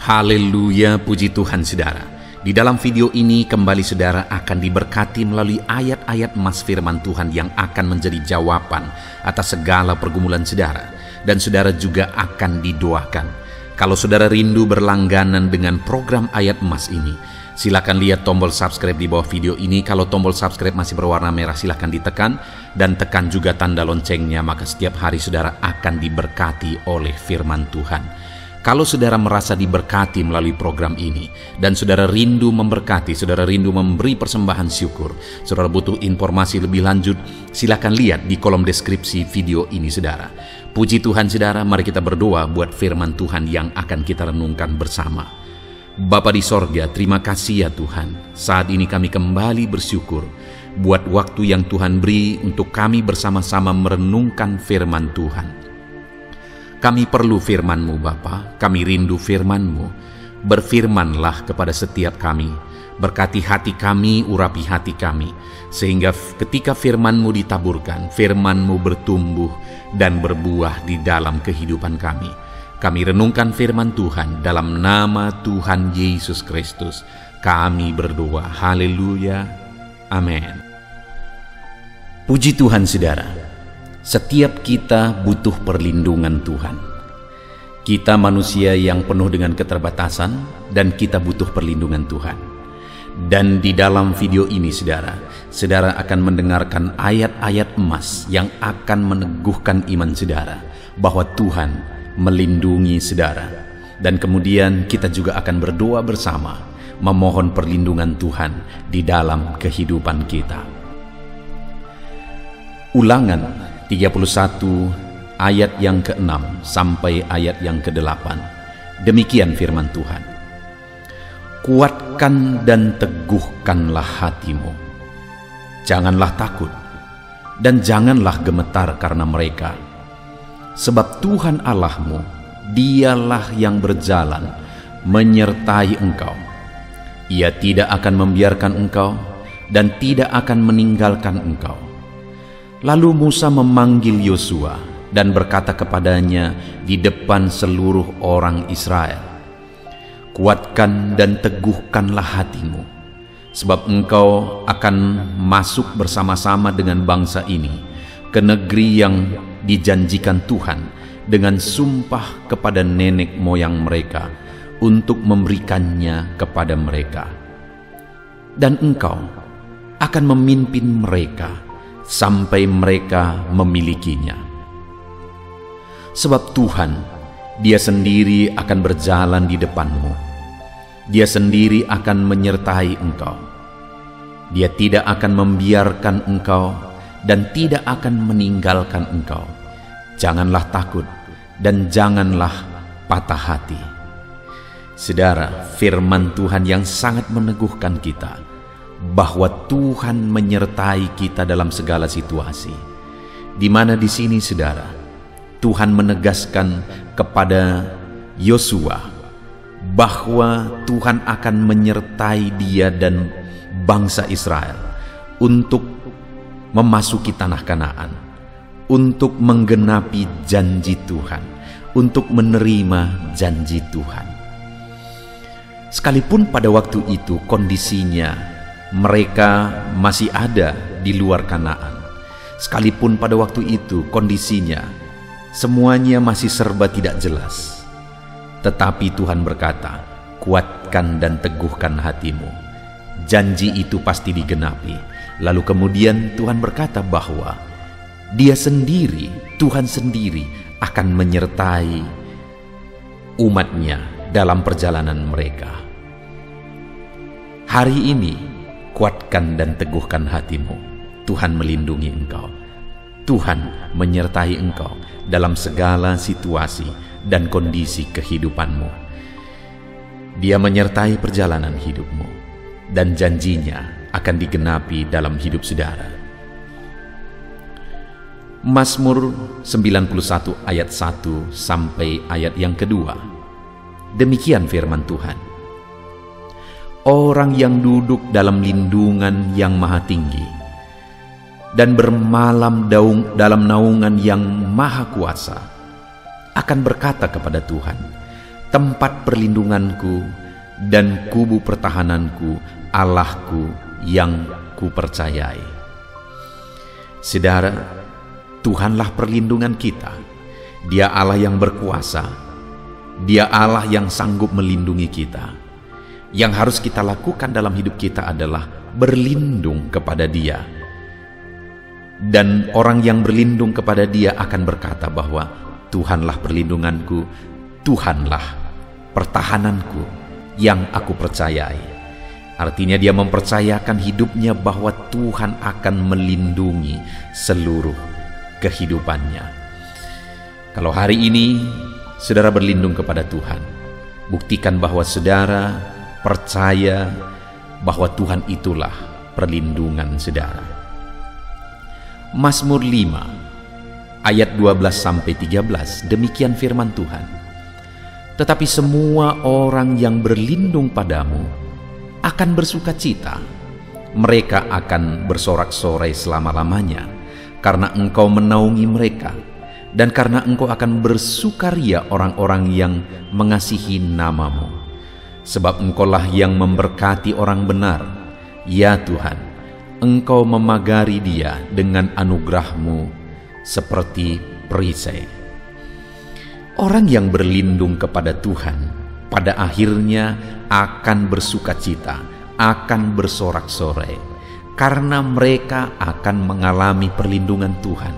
Haleluya, puji Tuhan saudara. Di dalam video ini kembali saudara akan diberkati melalui ayat-ayat emas firman Tuhan yang akan menjadi jawaban atas segala pergumulan saudara. Dan saudara juga akan didoakan. Kalau saudara rindu berlangganan dengan program ayat emas ini, silakan lihat tombol subscribe di bawah video ini. Kalau tombol subscribe masih berwarna merah, silakan ditekan dan tekan juga tanda loncengnya, maka setiap hari saudara akan diberkati oleh firman Tuhan. Kalau saudara merasa diberkati melalui program ini dan saudara rindu memberkati, saudara rindu memberi persembahan syukur, saudara butuh informasi lebih lanjut, silakan lihat di kolom deskripsi video ini saudara. Puji Tuhan saudara, mari kita berdoa buat firman Tuhan yang akan kita renungkan bersama. Bapa di sorga, terima kasih ya Tuhan. Saat ini kami kembali bersyukur buat waktu yang Tuhan beri untuk kami bersama-sama merenungkan firman Tuhan. Kami perlu firman-Mu Bapa, kami rindu firman-Mu. Berfirmanlah kepada setiap kami, berkati hati kami, urapi hati kami, sehingga ketika firman-Mu ditaburkan, firman-Mu bertumbuh dan berbuah di dalam kehidupan kami. Kami renungkan firman Tuhan dalam nama Tuhan Yesus Kristus. Kami berdoa, haleluya, amin. Puji Tuhan saudara. Setiap kita butuh perlindungan Tuhan. Kita manusia yang penuh dengan keterbatasan dan kita butuh perlindungan Tuhan. Dan di dalam video ini saudara akan mendengarkan ayat-ayat emas yang akan meneguhkan iman saudara bahwa Tuhan melindungi saudara. Dan kemudian kita juga akan berdoa bersama memohon perlindungan Tuhan di dalam kehidupan kita. Ulangan 31 ayat yang ke-6 sampai ayat yang ke-8. Demikian firman Tuhan. Kuatkan dan teguhkanlah hatimu. Janganlah takut dan janganlah gemetar karena mereka. Sebab Tuhan Allahmu, Dialah yang berjalan menyertai engkau. Ia tidak akan membiarkan engkau dan tidak akan meninggalkan engkau. Lalu Musa memanggil Yosua dan berkata kepadanya di depan seluruh orang Israel, kuatkan dan teguhkanlah hatimu, sebab engkau akan masuk bersama-sama dengan bangsa ini ke negeri yang dijanjikan Tuhan dengan sumpah kepada nenek moyang mereka untuk memberikannya kepada mereka. Dan engkau akan memimpin mereka sampai mereka memilikinya. Sebab Tuhan, Dia sendiri akan berjalan di depanmu. Dia sendiri akan menyertai engkau. Dia tidak akan membiarkan engkau dan tidak akan meninggalkan engkau. Janganlah takut dan janganlah patah hati. Saudara, firman Tuhan yang sangat meneguhkan kita bahwa Tuhan menyertai kita dalam segala situasi. Di mana di sini saudara, Tuhan menegaskan kepada Yosua bahwa Tuhan akan menyertai dia dan bangsa Israel untuk memasuki tanah Kanaan, untuk menggenapi janji Tuhan, untuk menerima janji Tuhan. Sekalipun pada waktu itu kondisinya mereka masih ada di luar Kanaan. Sekalipun pada waktu itu kondisinya semuanya masih serba tidak jelas. Tetapi Tuhan berkata, kuatkan dan teguhkan hatimu. Janji itu pasti digenapi. Lalu kemudian Tuhan berkata bahwa Dia sendiri, Tuhan sendiri akan menyertai umatnya dalam perjalanan mereka. Hari ini kuatkan dan teguhkan hatimu. Tuhan melindungi engkau. Tuhan menyertai engkau dalam segala situasi dan kondisi kehidupanmu. Dia menyertai perjalanan hidupmu dan janjinya akan digenapi dalam hidup saudara. Mazmur 91 ayat 1 sampai ayat yang kedua. Demikian firman Tuhan. Orang yang duduk dalam lindungan yang maha tinggi dan bermalam dalam naungan yang maha kuasa akan berkata kepada Tuhan, tempat perlindunganku dan kubu pertahananku, Allahku yang kupercayai. Saudara, Tuhanlah perlindungan kita. Dia Allah yang berkuasa. Dia Allah yang sanggup melindungi kita. Yang harus kita lakukan dalam hidup kita adalah berlindung kepada Dia. Dan orang yang berlindung kepada Dia akan berkata bahwa Tuhanlah perlindunganku, Tuhanlah pertahananku yang aku percayai. Artinya dia mempercayakan hidupnya bahwa Tuhan akan melindungi seluruh kehidupannya. Kalau hari ini saudara berlindung kepada Tuhan, buktikan bahwa saudara percaya bahwa Tuhan itulah perlindungan saudara. Mazmur 5 ayat 12-13, demikian firman Tuhan. Tetapi semua orang yang berlindung padamu akan bersuka cita. Mereka akan bersorak-sorai selama-lamanya, karena Engkau menaungi mereka, dan karena Engkau akan bersukaria orang-orang yang mengasihi nama-Mu. Sebab Engkaulah yang memberkati orang benar, ya Tuhan, Engkau memagari dia dengan anugerah-Mu seperti perisai. Orang yang berlindung kepada Tuhan pada akhirnya akan bersuka cita, akan bersorak-sorai, karena mereka akan mengalami perlindungan Tuhan.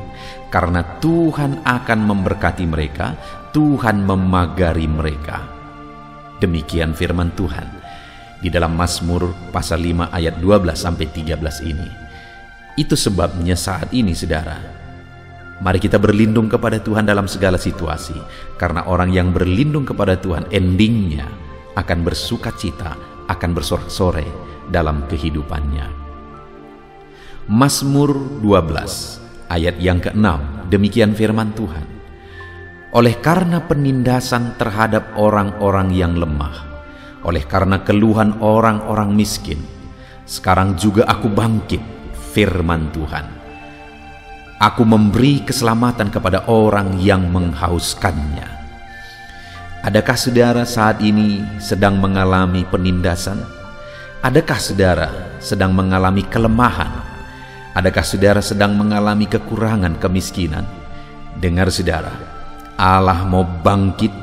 Karena Tuhan akan memberkati mereka, Tuhan memagari mereka. Demikian firman Tuhan di dalam Mazmur pasal 5 ayat 12-13 ini. Itu sebabnya saat ini saudara, mari kita berlindung kepada Tuhan dalam segala situasi, karena orang yang berlindung kepada Tuhan endingnya akan bersuka cita, akan bersorak-sorai dalam kehidupannya. Mazmur 12 ayat yang ke-6, demikian firman Tuhan. Oleh karena penindasan terhadap orang-orang yang lemah, oleh karena keluhan orang-orang miskin, sekarang juga aku bangkit, firman Tuhan. Aku memberi keselamatan kepada orang yang menghauskannya. Adakah saudara saat ini sedang mengalami penindasan? Adakah saudara sedang mengalami kelemahan? Adakah saudara sedang mengalami kekurangan, kemiskinan? Dengar saudara, Allah mau bangkit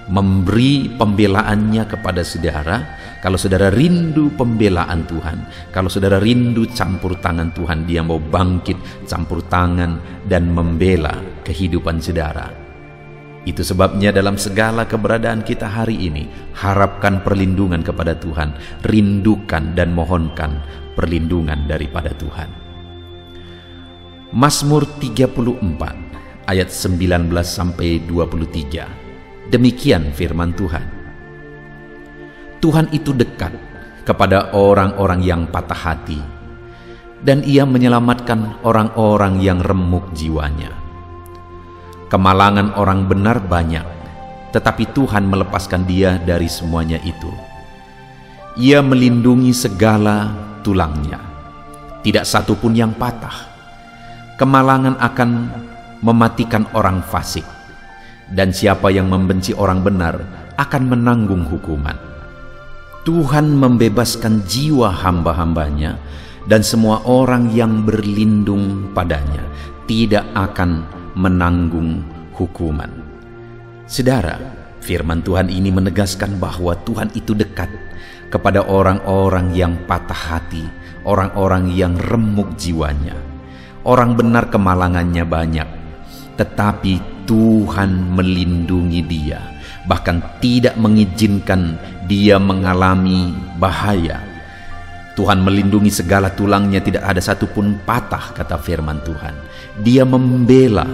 memberi pembelaannya kepada saudara. Kalau saudara rindu pembelaan Tuhan, kalau saudara rindu campur tangan Tuhan, Dia mau bangkit campur tangan dan membela kehidupan saudara. Itu sebabnya dalam segala keberadaan kita hari ini, harapkan perlindungan kepada Tuhan, rindukan dan mohonkan perlindungan daripada Tuhan. Mazmur 34 ayat 19-23, demikian firman Tuhan. Tuhan itu dekat kepada orang-orang yang patah hati, dan Ia menyelamatkan orang-orang yang remuk jiwanya. Kemalangan orang benar banyak, tetapi Tuhan melepaskan dia dari semuanya itu. Ia melindungi segala tulangnya, tidak satu pun yang patah. Kemalangan akan mematikan orang fasik, dan siapa yang membenci orang benar akan menanggung hukuman. Tuhan membebaskan jiwa hamba-hambanya, dan semua orang yang berlindung padanya tidak akan menanggung hukuman. Saudara, firman Tuhan ini menegaskan bahwa Tuhan itu dekat kepada orang-orang yang patah hati, orang-orang yang remuk jiwanya. Orang benar kemalangannya banyak, tetapi Tuhan melindungi dia, bahkan tidak mengizinkan dia mengalami bahaya. Tuhan melindungi segala tulangnya, tidak ada satupun patah, kata firman Tuhan. Dia membela,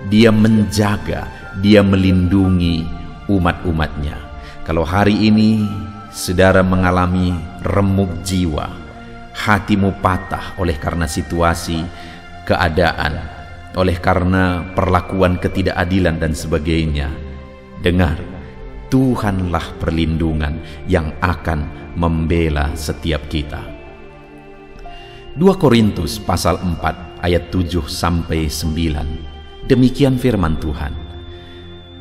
Dia menjaga, Dia melindungi umat-umatnya. Kalau hari ini saudara mengalami remuk jiwa, hatimu patah oleh karena situasi, keadaan, oleh karena perlakuan ketidakadilan dan sebagainya, dengar, Tuhanlah perlindungan yang akan membela setiap kita. 2 Korintus pasal 4 ayat 7-9, demikian firman Tuhan.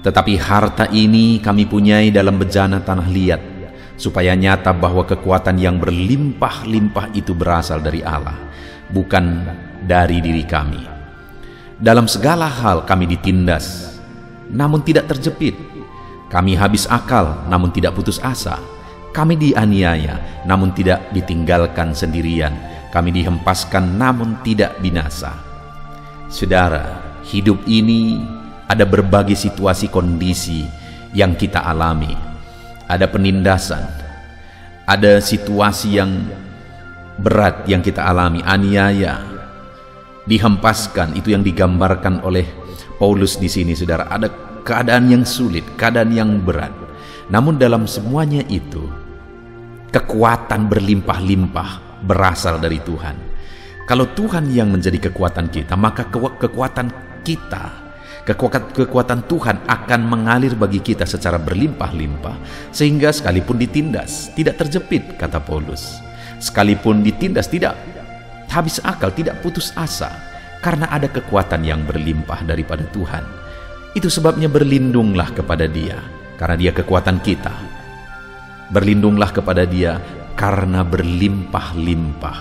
Tetapi harta ini kami punyai dalam bejana tanah liat, supaya nyata bahwa kekuatan yang berlimpah-limpah itu berasal dari Allah, bukan dari diri kami. Dalam segala hal kami ditindas, namun tidak terjepit. Kami habis akal, namun tidak putus asa. Kami dianiaya, namun tidak ditinggalkan sendirian. Kami dihempaskan, namun tidak binasa. Saudara, hidup ini ada berbagai situasi kondisi yang kita alami. Ada penindasan, ada situasi yang berat yang kita alami, aniaya, dihempaskan. Itu yang digambarkan oleh Paulus di sini, saudara. Ada keadaan yang sulit, keadaan yang berat. Namun dalam semuanya itu, kekuatan berlimpah-limpah berasal dari Tuhan. Kalau Tuhan yang menjadi kekuatan kita, maka kekuatan kita, kekuatan Tuhan akan mengalir bagi kita secara berlimpah-limpah, sehingga sekalipun ditindas tidak terjepit, kata Paulus. Sekalipun ditindas tidak habis akal, tidak putus asa, karena ada kekuatan yang berlimpah daripada Tuhan. Itu sebabnya berlindunglah kepada Dia, karena Dia kekuatan kita. Berlindunglah kepada Dia karena berlimpah-limpah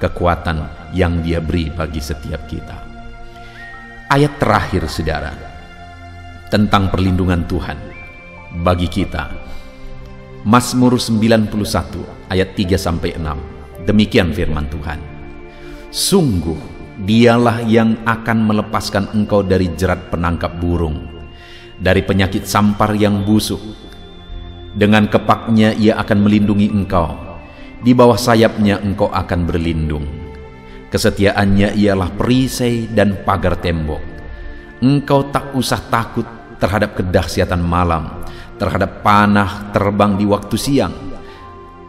kekuatan yang Dia beri bagi setiap kita. Ayat terakhir, saudara, tentang perlindungan Tuhan bagi kita, Mazmur 91 ayat 3-6. Demikian firman Tuhan: sungguh Dialah yang akan melepaskan engkau dari jerat penangkap burung, dari penyakit sampar yang busuk. Dengan kepaknya Ia akan melindungi engkau, di bawah sayapnya engkau akan berlindung. Kesetiaannya ialah perisai dan pagar tembok. Engkau tak usah takut terhadap kedahsyatan malam, terhadap panah terbang di waktu siang,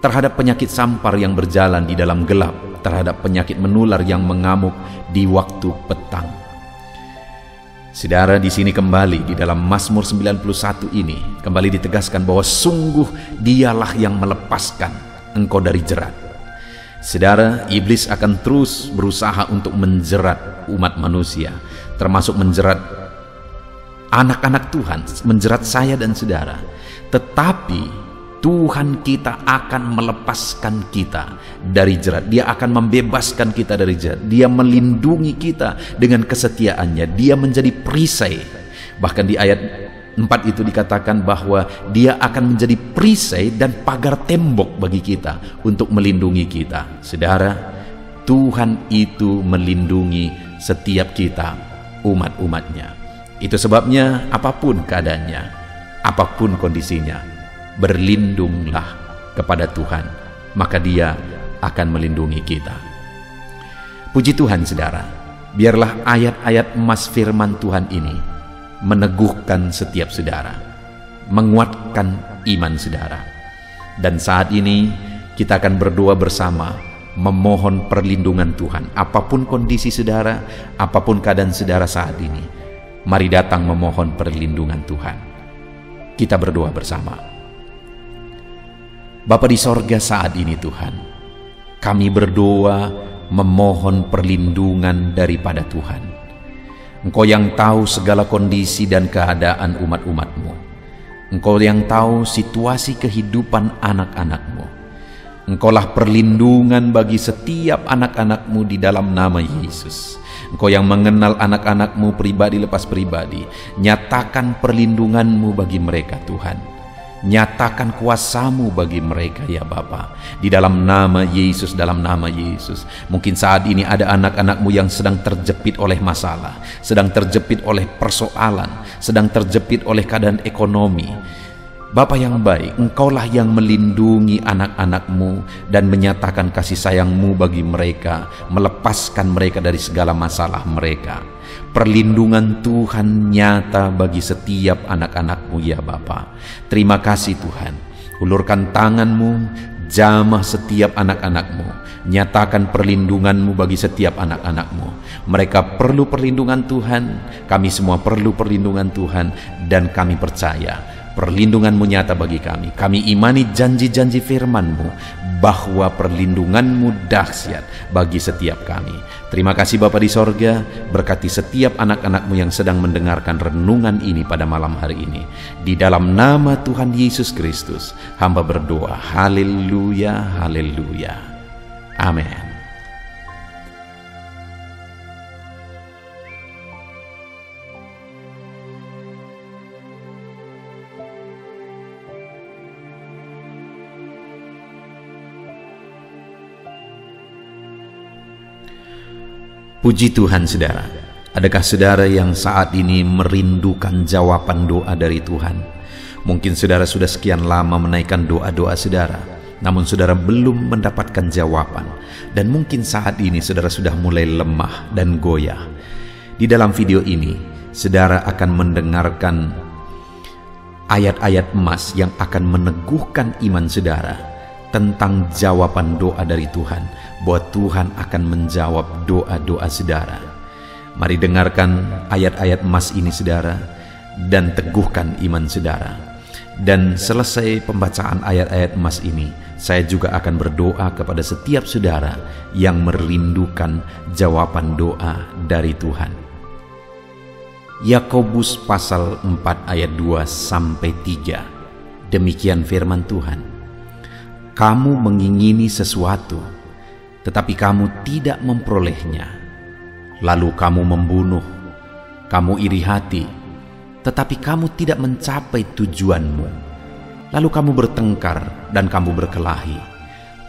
terhadap penyakit sampar yang berjalan di dalam gelap, terhadap penyakit menular yang mengamuk di waktu petang. Saudara, di sini kembali di dalam Mazmur 91 ini kembali ditegaskan bahwa sungguh Dialah yang melepaskan engkau dari jerat. Saudara, iblis akan terus berusaha untuk menjerat umat manusia, termasuk menjerat anak-anak Tuhan, menjerat saya dan saudara. Tetapi Tuhan kita akan melepaskan kita dari jerat. Dia akan membebaskan kita dari jerat. Dia melindungi kita dengan kesetiaannya. Dia menjadi perisai. Bahkan di ayat 4 itu dikatakan bahwa Dia akan menjadi perisai dan pagar tembok bagi kita untuk melindungi kita. Saudara, Tuhan itu melindungi setiap kita, umat-umatnya. Itu sebabnya apapun keadaannya, apapun kondisinya, berlindunglah kepada Tuhan, maka Dia akan melindungi kita. Puji Tuhan, saudara. Biarlah ayat-ayat emas firman Tuhan ini meneguhkan setiap saudara, menguatkan iman saudara. Dan saat ini kita akan berdoa bersama, memohon perlindungan Tuhan. Apapun kondisi saudara, apapun keadaan saudara saat ini, mari datang memohon perlindungan Tuhan. Kita berdoa bersama. Bapa di sorga, saat ini Tuhan, kami berdoa memohon perlindungan daripada Tuhan. Engkau yang tahu segala kondisi dan keadaan umat-umat-Mu. Engkau yang tahu situasi kehidupan anak-anak-Mu. Engkaulah perlindungan bagi setiap anak-anak-Mu di dalam nama Yesus. Engkau yang mengenal anak-anak-Mu pribadi lepas pribadi. Nyatakan perlindungan-Mu bagi mereka, Tuhan. Nyatakan kuasa-Mu bagi mereka, ya Bapa. Di dalam nama Yesus, dalam nama Yesus. Mungkin saat ini ada anak-anak-Mu yang sedang terjepit oleh masalah, sedang terjepit oleh persoalan, sedang terjepit oleh keadaan ekonomi. Bapa yang baik, Engkaulah yang melindungi anak-anak-Mu dan menyatakan kasih sayang-Mu bagi mereka, melepaskan mereka dari segala masalah mereka. Perlindungan Tuhan nyata bagi setiap anak-anak-Mu, ya Bapa. Terima kasih Tuhan. Ulurkan tangan-Mu, jamah setiap anak-anak-Mu. Nyatakan perlindungan-Mu bagi setiap anak-anak-Mu. Mereka perlu perlindungan Tuhan, kami semua perlu perlindungan Tuhan, dan kami percaya Perlindungan-Mu nyata bagi kami. Kami imani janji-janji firman-Mu bahwa perlindungan-Mu dahsyat bagi setiap kami. Terima kasih Bapa di sorga, berkati setiap anak-anak-Mu yang sedang mendengarkan renungan ini pada malam hari ini. Di dalam nama Tuhan Yesus Kristus, hamba berdoa. Haleluya, haleluya. Amin. Puji Tuhan saudara, adakah saudara yang saat ini merindukan jawaban doa dari Tuhan? Mungkin saudara sudah sekian lama menaikkan doa-doa saudara, namun saudara belum mendapatkan jawaban. Dan mungkin saat ini saudara sudah mulai lemah dan goyah. Di dalam video ini, saudara akan mendengarkan ayat-ayat emas yang akan meneguhkan iman saudara tentang jawaban doa dari Tuhan, bahwa Tuhan akan menjawab doa-doa saudara. Mari dengarkan ayat-ayat emas ini saudara, dan teguhkan iman saudara. Dan selesai pembacaan ayat-ayat emas ini, saya juga akan berdoa kepada setiap saudara yang merindukan jawaban doa dari Tuhan. Yakobus pasal 4 ayat 2-3. Demikian firman Tuhan. Kamu mengingini sesuatu, tetapi kamu tidak memperolehnya. Lalu kamu membunuh, kamu iri hati, tetapi kamu tidak mencapai tujuanmu. Lalu kamu bertengkar dan kamu berkelahi.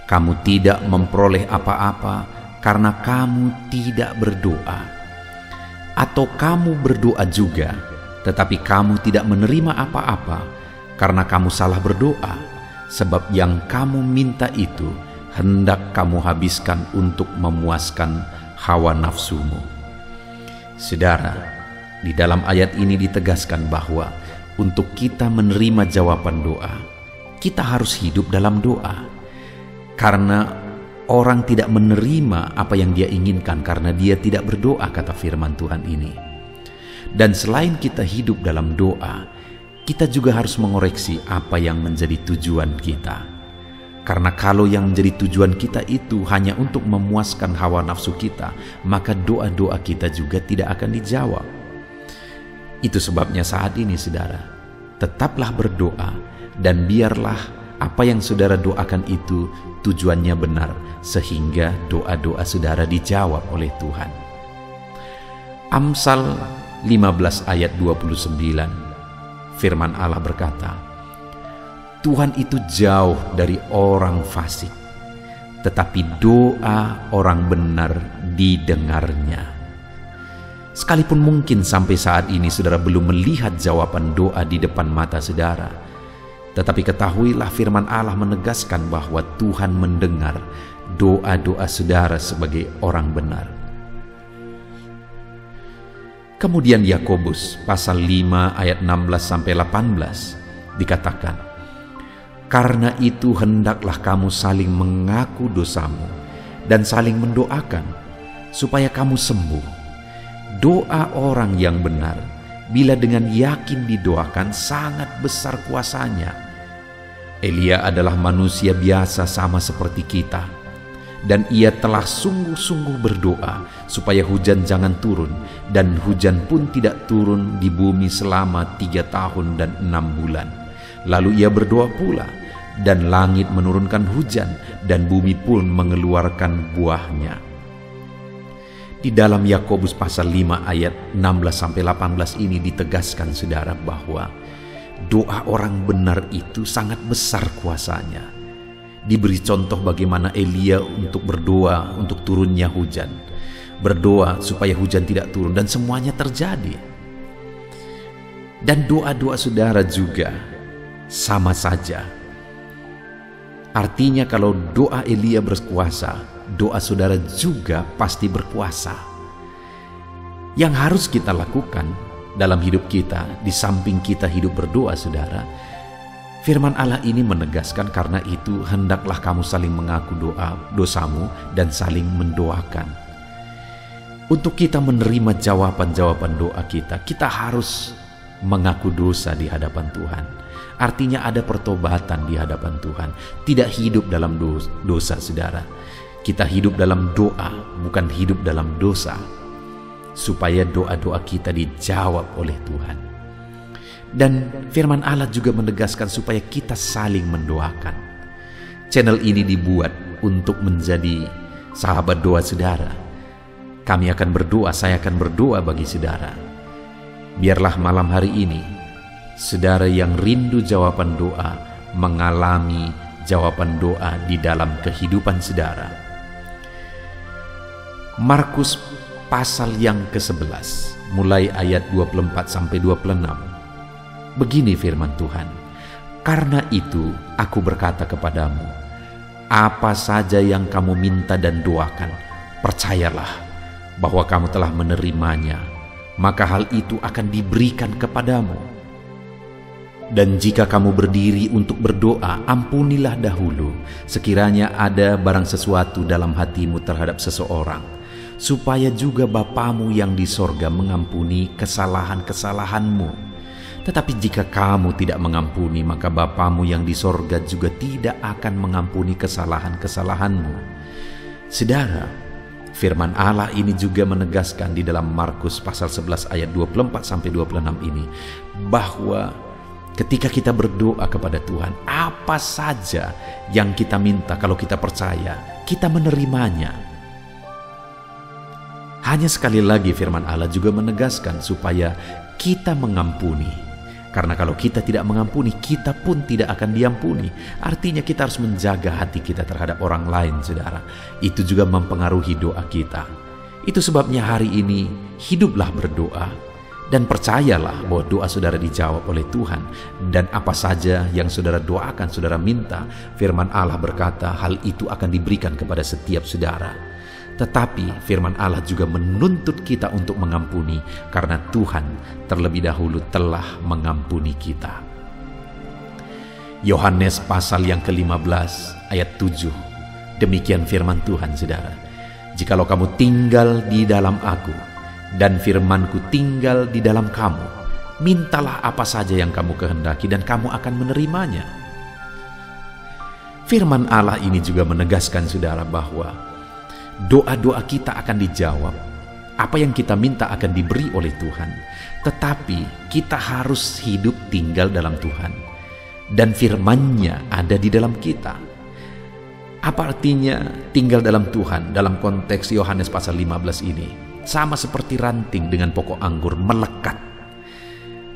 Kamu tidak memperoleh apa-apa karena kamu tidak berdoa. Atau kamu berdoa juga, tetapi kamu tidak menerima apa-apa karena kamu salah berdoa. Sebab yang kamu minta itu hendak kamu habiskan untuk memuaskan hawa nafsumu. Saudara, di dalam ayat ini ditegaskan bahwa untuk kita menerima jawaban doa, kita harus hidup dalam doa. Karena orang tidak menerima apa yang dia inginkan karena dia tidak berdoa, kata firman Tuhan ini. Dan selain kita hidup dalam doa, kita juga harus mengoreksi apa yang menjadi tujuan kita. Karena kalau yang menjadi tujuan kita itu hanya untuk memuaskan hawa nafsu kita, maka doa-doa kita juga tidak akan dijawab. Itu sebabnya saat ini saudara, tetaplah berdoa dan biarlah apa yang saudara doakan itu tujuannya benar, sehingga doa-doa saudara dijawab oleh Tuhan. Amsal 15 ayat 29. Firman Allah berkata, Tuhan itu jauh dari orang fasik, tetapi doa orang benar didengarnya. Sekalipun mungkin sampai saat ini saudara belum melihat jawaban doa di depan mata saudara, tetapi ketahuilah firman Allah menegaskan bahwa Tuhan mendengar doa-doa saudara sebagai orang benar. Kemudian Yakobus pasal 5 ayat 16-18 dikatakan, karena itu hendaklah kamu saling mengaku dosamu dan saling mendoakan supaya kamu sembuh. Doa orang yang benar bila dengan yakin didoakan sangat besar kuasanya. Elia adalah manusia biasa sama seperti kita, dan ia telah sungguh-sungguh berdoa supaya hujan jangan turun, dan hujan pun tidak turun di bumi selama 3 tahun dan 6 bulan. Lalu ia berdoa pula, dan langit menurunkan hujan, dan bumi pun mengeluarkan buahnya. Di dalam Yakobus pasal 5 ayat 16-18 ini ditegaskan saudara bahwa doa orang benar itu sangat besar kuasanya. Diberi contoh bagaimana Elia untuk berdoa untuk turunnya hujan, berdoa supaya hujan tidak turun, dan semuanya terjadi. Dan doa-doa saudara juga sama saja. Artinya kalau doa Elia berkuasa, doa saudara juga pasti berkuasa. Yang harus kita lakukan dalam hidup kita, di samping kita hidup berdoa saudara, firman Allah ini menegaskan, karena itu hendaklah kamu saling mengaku dosamu dan saling mendoakan. Untuk kita menerima jawaban-jawaban doa kita, kita harus mengaku dosa di hadapan Tuhan. Artinya ada pertobatan di hadapan Tuhan. Tidak hidup dalam dosa, saudara. Kita hidup dalam doa, bukan hidup dalam dosa. Supaya doa-doa kita dijawab oleh Tuhan. Dan firman Allah juga menegaskan supaya kita saling mendoakan. Channel ini dibuat untuk menjadi sahabat doa saudara. Kami akan berdoa, saya akan berdoa bagi saudara. Biarlah malam hari ini, saudara yang rindu jawaban doa, mengalami jawaban doa di dalam kehidupan saudara. Markus pasal yang ke-11, mulai ayat 24-26. Begini firman Tuhan, "Karena itu aku berkata kepadamu, apa saja yang kamu minta dan doakan, percayalah bahwa kamu telah menerimanya, maka hal itu akan diberikan kepadamu. Dan jika kamu berdiri untuk berdoa, ampunilah dahulu sekiranya ada barang sesuatu dalam hatimu terhadap seseorang, supaya juga Bapamu yang di sorga mengampuni kesalahan-kesalahanmu. Tetapi jika kamu tidak mengampuni, maka Bapamu yang di sorga juga tidak akan mengampuni kesalahan-kesalahanmu." Saudara, firman Allah ini juga menegaskan di dalam Markus pasal 11 ayat 24-26 ini, bahwa ketika kita berdoa kepada Tuhan, apa saja yang kita minta, kalau kita percaya, kita menerimanya. Hanya sekali lagi firman Allah juga menegaskan supaya kita mengampuni. Karena kalau kita tidak mengampuni, kita pun tidak akan diampuni. Artinya kita harus menjaga hati kita terhadap orang lain, saudara. Itu juga mempengaruhi doa kita. Itu sebabnya hari ini, hiduplah berdoa. Dan percayalah bahwa doa saudara dijawab oleh Tuhan. Dan apa saja yang saudara doakan, saudara minta, firman Allah berkata hal itu akan diberikan kepada setiap saudara. Tetapi firman Allah juga menuntut kita untuk mengampuni, karena Tuhan terlebih dahulu telah mengampuni kita. Yohanes pasal yang ke-15 ayat 7. Demikian firman Tuhan, saudara. "Jikalau kamu tinggal di dalam aku, dan firmanku tinggal di dalam kamu, mintalah apa saja yang kamu kehendaki dan kamu akan menerimanya." Firman Allah ini juga menegaskan, saudara, bahwa doa-doa kita akan dijawab. Apa yang kita minta akan diberi oleh Tuhan. Tetapi kita harus hidup tinggal dalam Tuhan. Dan firman-Nya ada di dalam kita. Apa artinya tinggal dalam Tuhan dalam konteks Yohanes pasal 15 ini? Sama seperti ranting dengan pokok anggur melekat.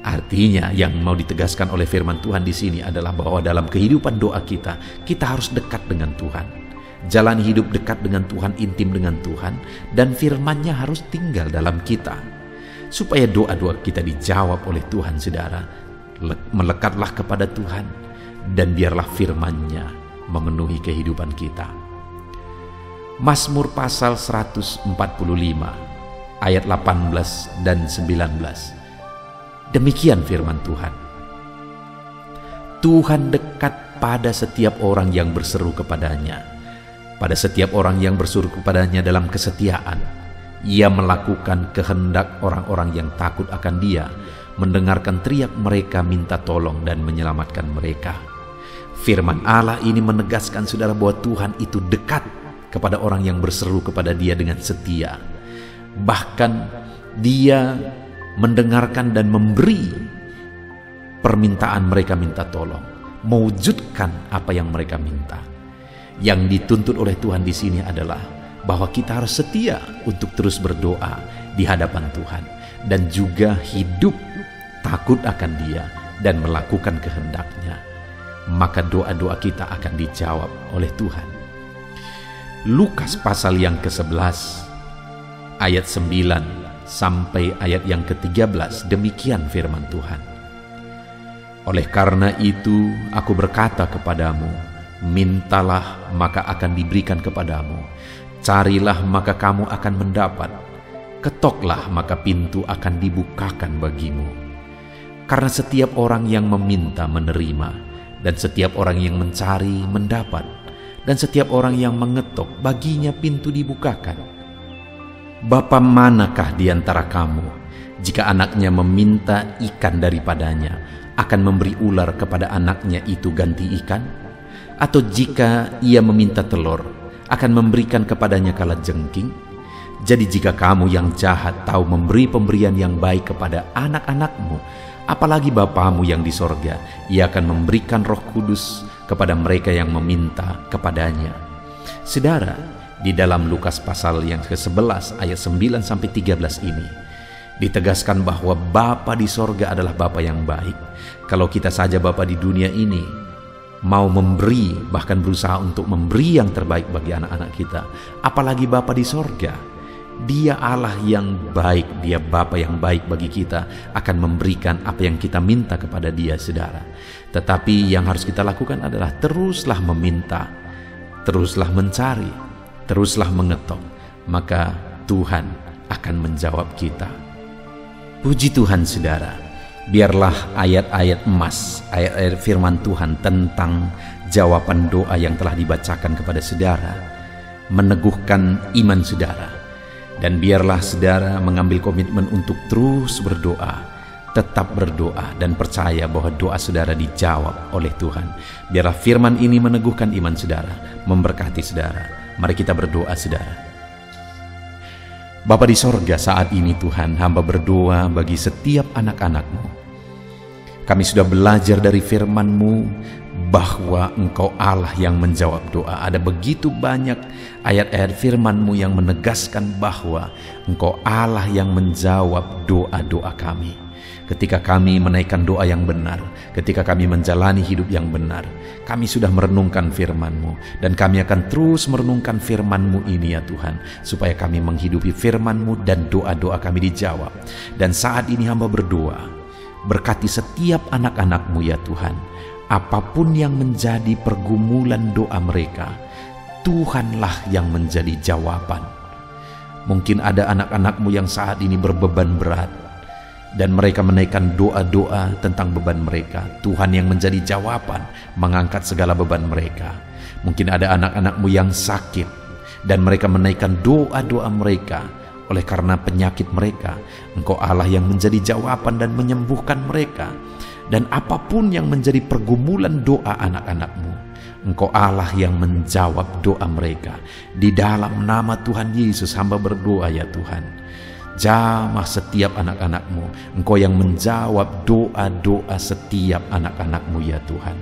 Artinya yang mau ditegaskan oleh firman Tuhan di sini adalah bahwa dalam kehidupan doa kita, kita harus dekat dengan Tuhan. Jalan hidup dekat dengan Tuhan, intim dengan Tuhan, dan firman-Nya harus tinggal dalam kita. Supaya doa-doa kita dijawab oleh Tuhan, saudara, melekatlah kepada Tuhan, dan biarlah firman-Nya memenuhi kehidupan kita. Mazmur pasal 145 ayat 18 dan 19. Demikian firman Tuhan. "Tuhan dekat pada setiap orang yang berseru kepadanya. Pada setiap orang yang berseru kepadanya dalam kesetiaan. Ia melakukan kehendak orang-orang yang takut akan Dia, mendengarkan teriak mereka minta tolong dan menyelamatkan mereka." Firman Allah ini menegaskan, saudara, bahwa Tuhan itu dekat kepada orang yang berseru kepada Dia dengan setia. Bahkan Dia mendengarkan dan memberi permintaan mereka minta tolong, mewujudkan apa yang mereka minta. Yang dituntut oleh Tuhan di sini adalah bahwa kita harus setia untuk terus berdoa di hadapan Tuhan, dan juga hidup takut akan Dia dan melakukan kehendak-Nya. Maka doa-doa kita akan dijawab oleh Tuhan. Lukas pasal yang ke-11 ayat 9 sampai ayat yang ke-13, demikian firman Tuhan. "Oleh karena itu aku berkata kepadamu, mintalah maka akan diberikan kepadamu, carilah maka kamu akan mendapat, ketoklah maka pintu akan dibukakan bagimu. Karena setiap orang yang meminta menerima, dan setiap orang yang mencari mendapat, dan setiap orang yang mengetok baginya pintu dibukakan. Bapa manakah di antara kamu jika anaknya meminta ikan daripadanya, akan memberi ular kepada anaknya itu ganti ikan? Atau jika ia meminta telur, akan memberikan kepadanya kalajengking? Jadi jika kamu yang jahat tahu memberi pemberian yang baik kepada anak-anakmu, apalagi Bapamu yang di sorga, ia akan memberikan Roh Kudus kepada mereka yang meminta kepadanya. Saudara, di dalam Lukas pasal yang ke-11 ayat 9-13 ini ditegaskan bahwa Bapa di sorga adalah Bapa yang baik. Kalau kita saja Bapa di dunia ini mau memberi, bahkan berusaha untuk memberi yang terbaik bagi anak-anak kita, apalagi Bapa di sorga. Dia Allah yang baik, Dia Bapa yang baik bagi kita, akan memberikan apa yang kita minta kepada Dia, saudara. Tetapi yang harus kita lakukan adalah teruslah meminta, teruslah mencari, teruslah mengetok, maka Tuhan akan menjawab kita. Puji Tuhan, saudara. Biarlah ayat-ayat emas, ayat-ayat firman Tuhan tentang jawaban doa yang telah dibacakan kepada saudara meneguhkan iman saudara. Dan biarlah saudara mengambil komitmen untuk terus berdoa, tetap berdoa, dan percaya bahwa doa saudara dijawab oleh Tuhan. Biarlah firman ini meneguhkan iman saudara, memberkati saudara. Mari kita berdoa, saudara. Bapa di sorga, saat ini Tuhan, hamba berdoa bagi setiap anak-anak-Mu. Kami sudah belajar dari firman-Mu bahwa Engkau Allah yang menjawab doa. Ada begitu banyak ayat-ayat firman-Mu yang menegaskan bahwa Engkau Allah yang menjawab doa-doa kami. Ketika kami menaikkan doa yang benar, ketika kami menjalani hidup yang benar, kami sudah merenungkan firman-Mu, dan kami akan terus merenungkan firman-Mu ini ya Tuhan, supaya kami menghidupi firman-Mu dan doa-doa kami dijawab. Dan saat ini hamba berdoa, berkati setiap anak-anak-Mu ya Tuhan, apapun yang menjadi pergumulan doa mereka, Tuhanlah yang menjadi jawaban. Mungkin ada anak-anak-Mu yang saat ini berbeban berat, dan mereka menaikkan doa-doa tentang beban mereka. Tuhan yang menjadi jawaban, mengangkat segala beban mereka. Mungkin ada anak-anak-Mu yang sakit, dan mereka menaikkan doa-doa mereka oleh karena penyakit mereka. Engkau Allah yang menjadi jawaban dan menyembuhkan mereka. Dan apapun yang menjadi pergumulan doa anak-anak-Mu, Engkau Allah yang menjawab doa mereka. Di dalam nama Tuhan Yesus hamba berdoa ya Tuhan, jamah setiap anak-anak-Mu. Engkau yang menjawab doa-doa setiap anak-anak-Mu ya Tuhan.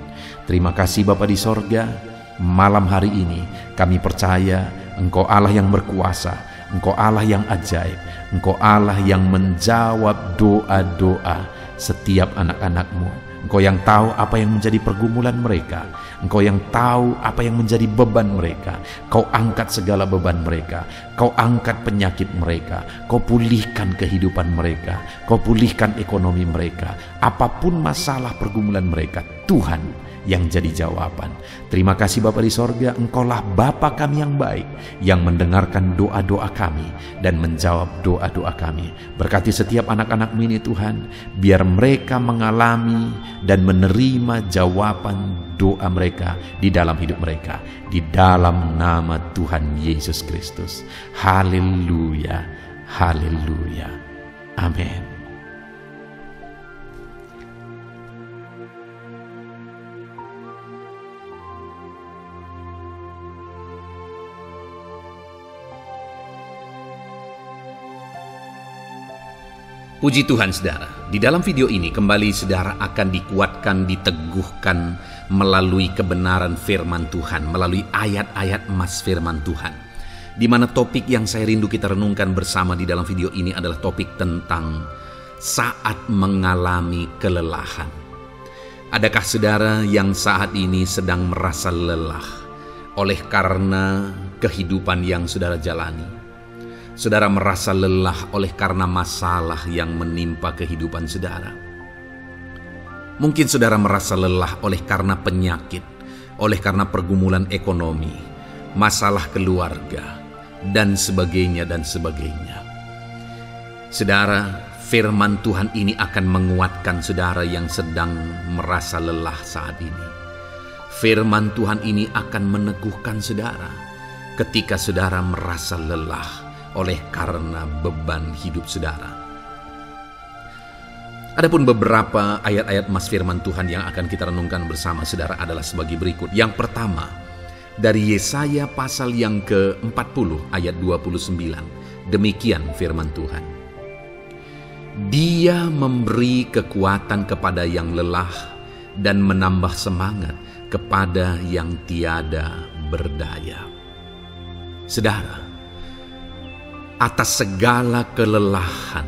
Terima kasih Bapa di sorga. Malam hari ini kami percaya Engkau Allah yang berkuasa, Engkau Allah yang ajaib, Engkau Allah yang menjawab doa-doa setiap anak-anak-Mu. Engkau yang tahu apa yang menjadi pergumulan mereka. Engkau yang tahu apa yang menjadi beban mereka. Kau angkat segala beban mereka. Kau angkat penyakit mereka. Kau pulihkan kehidupan mereka. Kau pulihkan ekonomi mereka. Apapun masalah pergumulan mereka, Tuhan yang jadi jawaban. Terima kasih Bapa di sorga, Engkaulah Bapa kami yang baik, yang mendengarkan doa-doa kami dan menjawab doa-doa kami. Berkati setiap anak-anak-Mu ini Tuhan, biar mereka mengalami dan menerima jawaban doa mereka di dalam hidup mereka, di dalam nama Tuhan Yesus Kristus. Haleluya, haleluya, amin. Puji Tuhan saudara, di dalam video ini kembali saudara akan dikuatkan, diteguhkan melalui kebenaran firman Tuhan, melalui ayat-ayat emas firman Tuhan. Di mana topik yang saya rindu kita renungkan bersama di dalam video ini adalah topik tentang saat mengalami kelelahan. Adakah saudara yang saat ini sedang merasa lelah oleh karena kehidupan yang saudara jalani? Saudara merasa lelah oleh karena masalah yang menimpa kehidupan saudara. Mungkin saudara merasa lelah oleh karena penyakit, oleh karena pergumulan ekonomi, masalah keluarga, dan sebagainya dan sebagainya. Saudara, firman Tuhan ini akan menguatkan saudara yang sedang merasa lelah saat ini. Firman Tuhan ini akan meneguhkan saudara ketika saudara merasa lelah oleh karena beban hidup saudara. Adapun beberapa ayat-ayat mas firman Tuhan yang akan kita renungkan bersama saudara adalah sebagai berikut. Yang pertama, dari Yesaya pasal yang ke-40 ayat 29. Demikian firman Tuhan. Dia memberi kekuatan kepada yang lelah dan menambah semangat kepada yang tiada berdaya. Saudara, atas segala kelelahan,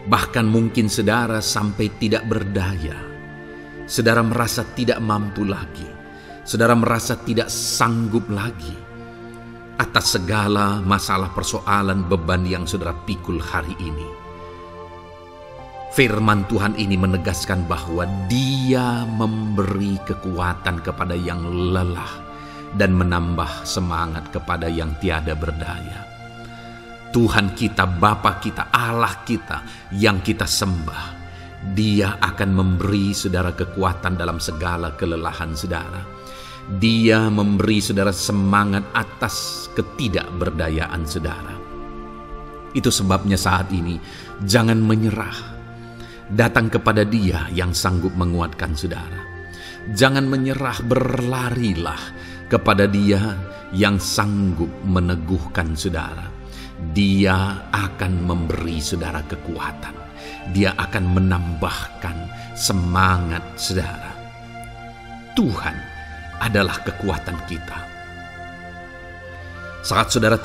bahkan mungkin saudara sampai tidak berdaya, saudara merasa tidak mampu lagi, saudara merasa tidak sanggup lagi, atas segala masalah persoalan beban yang saudara pikul hari ini. Firman Tuhan ini menegaskan bahwa Dia memberi kekuatan kepada yang lelah dan menambah semangat kepada yang tiada berdaya. Tuhan kita, Bapa kita, Allah kita yang kita sembah, Dia akan memberi saudara kekuatan dalam segala kelelahan saudara. Dia memberi saudara semangat atas ketidakberdayaan saudara. Itu sebabnya saat ini jangan menyerah. Datang kepada Dia yang sanggup menguatkan saudara. Jangan menyerah, berlarilah kepada Dia yang sanggup meneguhkan saudara. Dia akan memberi saudara kekuatan. Dia akan menambahkan semangat saudara. Tuhan adalah kekuatan kita. Saat saudara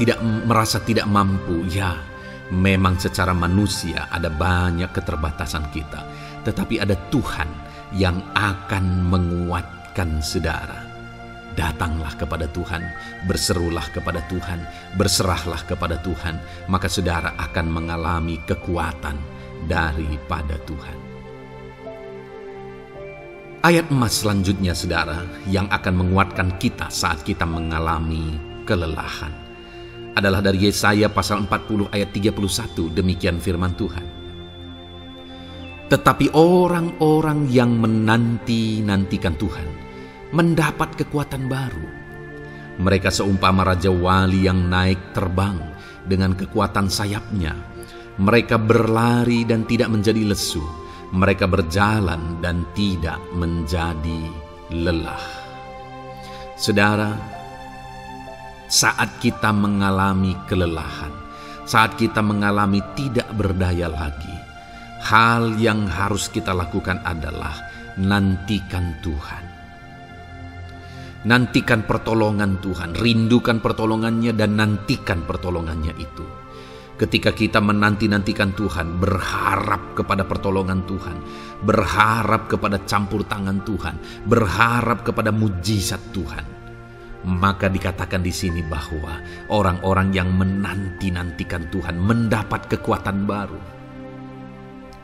merasa tidak mampu, ya, memang secara manusia ada banyak keterbatasan kita, tetapi ada Tuhan yang akan menguatkan saudara. Datanglah kepada Tuhan, berserulah kepada Tuhan, berserahlah kepada Tuhan, maka saudara akan mengalami kekuatan daripada Tuhan. Ayat emas selanjutnya saudara yang akan menguatkan kita saat kita mengalami kelelahan adalah dari Yesaya pasal 40 ayat 31. Demikian firman Tuhan. Tetapi orang-orang yang menanti-nantikan Tuhan mendapat kekuatan baru. Mereka seumpama Raja Wali yang naik terbang dengan kekuatan sayapnya. Mereka berlari dan tidak menjadi lesu. Mereka berjalan dan tidak menjadi lelah. Saudara, saat kita mengalami kelelahan, saat kita mengalami tidak berdaya lagi, hal yang harus kita lakukan adalah nantikan Tuhan. Nantikan pertolongan Tuhan, rindukan pertolongannya dan nantikan pertolongannya itu. Ketika kita menanti-nantikan Tuhan, berharap kepada pertolongan Tuhan, berharap kepada campur tangan Tuhan, berharap kepada mujizat Tuhan, maka dikatakan di sini bahwa orang-orang yang menanti-nantikan Tuhan mendapat kekuatan baru.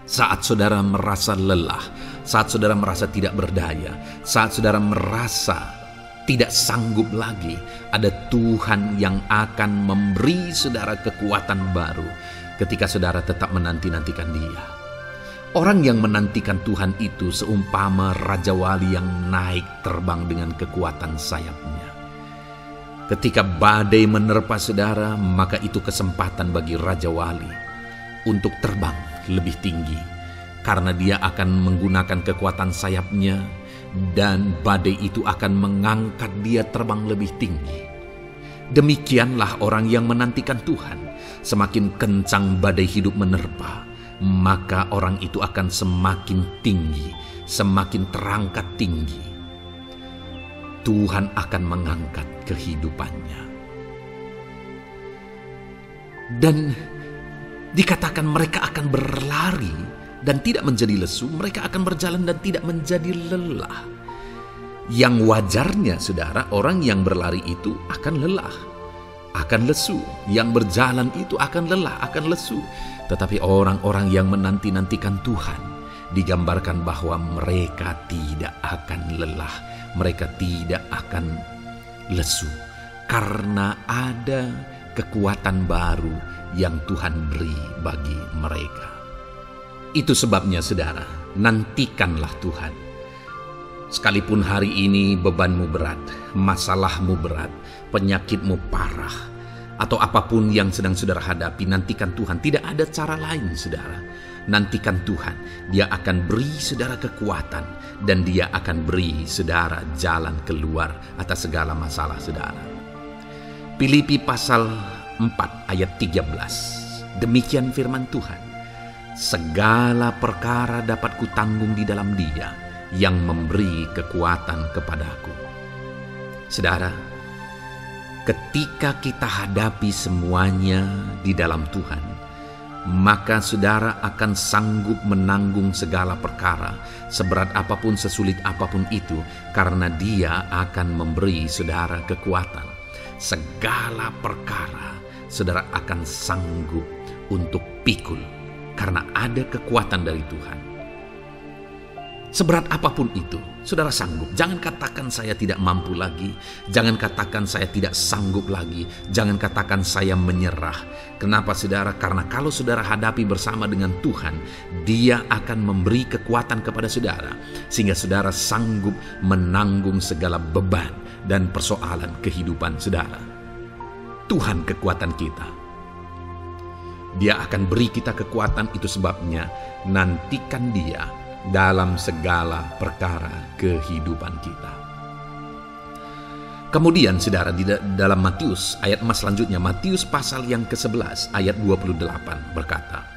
Saat saudara merasa lelah, saat saudara merasa tidak berdaya, saat saudara merasa tidak sanggup lagi, ada Tuhan yang akan memberi saudara kekuatan baru ketika saudara tetap menanti-nantikan Dia. Orang yang menantikan Tuhan itu seumpama Raja Wali yang naik terbang dengan kekuatan sayapnya. Ketika badai menerpa saudara, maka itu kesempatan bagi Raja Wali untuk terbang lebih tinggi, karena dia akan menggunakan kekuatan sayapnya dan badai itu akan mengangkat dia terbang lebih tinggi. Demikianlah orang yang menantikan Tuhan. Semakin kencang badai hidup menerpa, maka orang itu akan semakin tinggi, semakin terangkat tinggi. Tuhan akan mengangkat kehidupannya. Dan dikatakan mereka akan berlari dan tidak menjadi lesu, mereka akan berjalan dan tidak menjadi lelah. Yang wajarnya saudara, orang yang berlari itu akan lelah, akan lesu. Yang berjalan itu akan lelah, akan lesu. Tetapi orang-orang yang menanti-nantikan Tuhan, digambarkan bahwa mereka tidak akan lelah, mereka tidak akan lesu, karena ada kekuatan baru yang Tuhan beri bagi mereka. Itu sebabnya saudara, nantikanlah Tuhan. Sekalipun hari ini bebanmu berat, masalahmu berat, penyakitmu parah, atau apapun yang sedang saudara hadapi, nantikan Tuhan. Tidak ada cara lain saudara. nantikan Tuhan. Dia akan beri saudara kekuatan, dan Dia akan beri saudara jalan keluar atas segala masalah saudara. Filipi pasal 4 ayat 13. Demikian firman Tuhan. Segala perkara dapat kutanggung di dalam Dia yang memberi kekuatan kepadaku. Saudara, ketika kita hadapi semuanya di dalam Tuhan, maka saudara akan sanggup menanggung segala perkara, seberat apapun, sesulit apapun itu, karena Dia akan memberi saudara kekuatan. Segala perkara saudara akan sanggup untuk pikul, karena ada kekuatan dari Tuhan. Seberat apapun itu, saudara sanggup. Jangan katakan saya tidak mampu lagi. Jangan katakan saya tidak sanggup lagi. Jangan katakan saya menyerah. Kenapa saudara? Karena kalau saudara hadapi bersama dengan Tuhan, Dia akan memberi kekuatan kepada saudara, sehingga saudara sanggup menanggung segala beban dan persoalan kehidupan saudara. Tuhan kekuatan kita. Dia akan beri kita kekuatan, itu sebabnya nantikan Dia dalam segala perkara kehidupan kita. Kemudian saudara, di dalam Matius ayat selanjutnya, Matius pasal yang ke-11 ayat 28 berkata,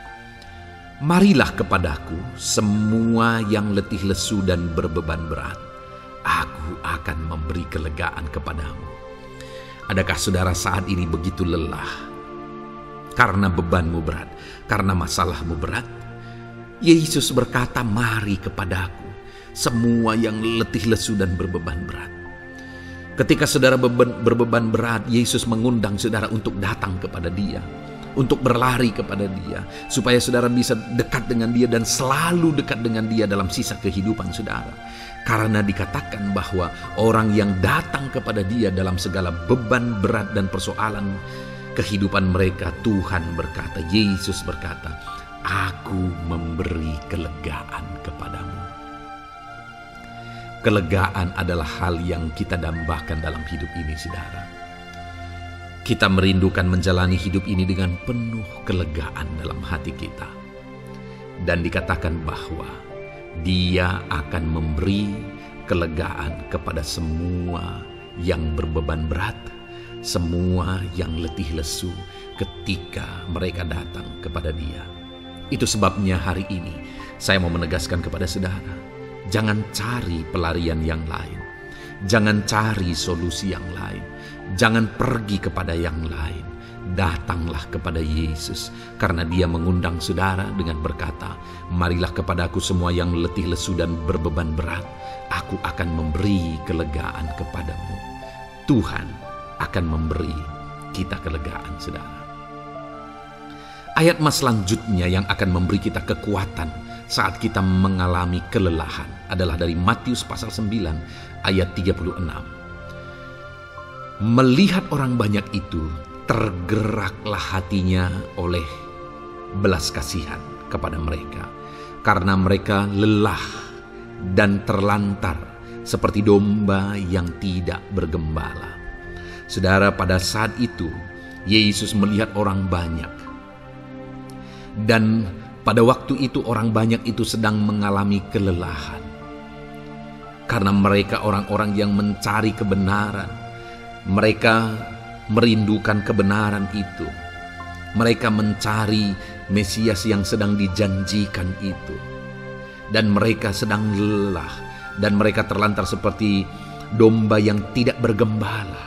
marilah kepadaku semua yang letih lesu dan berbeban berat, aku akan memberi kelegaan kepadamu. Adakah saudara saat ini begitu lelah karena bebanmu berat, karena masalahmu berat? Yesus berkata, mari kepadaku semua yang letih lesu dan berbeban berat. Ketika saudara berbeban berat, Yesus mengundang saudara untuk datang kepada Dia, untuk berlari kepada Dia, supaya saudara bisa dekat dengan Dia dan selalu dekat dengan Dia dalam sisa kehidupan saudara. Karena dikatakan bahwa orang yang datang kepada Dia dalam segala beban berat dan persoalan kehidupan mereka, Tuhan berkata, Yesus berkata, aku memberi kelegaan kepadamu. Kelegaan adalah hal yang kita dambakan dalam hidup ini, saudara. Kita merindukan menjalani hidup ini dengan penuh kelegaan dalam hati kita. Dan dikatakan bahwa Dia akan memberi kelegaan kepada semua yang berbeban berat, semua yang letih lesu ketika mereka datang kepada Dia. Itu sebabnya hari ini saya mau menegaskan kepada saudara, jangan cari pelarian yang lain. Jangan cari solusi yang lain. Jangan pergi kepada yang lain. Datanglah kepada Yesus, karena Dia mengundang saudara dengan berkata, marilah kepadaku semua yang letih lesu dan berbeban berat, aku akan memberi kelegaan kepadamu. Tuhan akan memberi kita kelegaan, saudara. Ayat selanjutnya yang akan memberi kita kekuatan saat kita mengalami kelelahan adalah dari Matius pasal 9 ayat 36. Melihat orang banyak itu, tergeraklah hatinya oleh belas kasihan kepada mereka, karena mereka lelah dan terlantar seperti domba yang tidak bergembala. Saudara, pada saat itu Yesus melihat orang banyak. Dan pada waktu itu orang banyak itu sedang mengalami kelelahan. Karena mereka orang-orang yang mencari kebenaran. Mereka merindukan kebenaran itu. Mereka mencari Mesias yang sedang dijanjikan itu. Dan mereka sedang lelah. Dan mereka terlantar seperti domba yang tidak bergembala.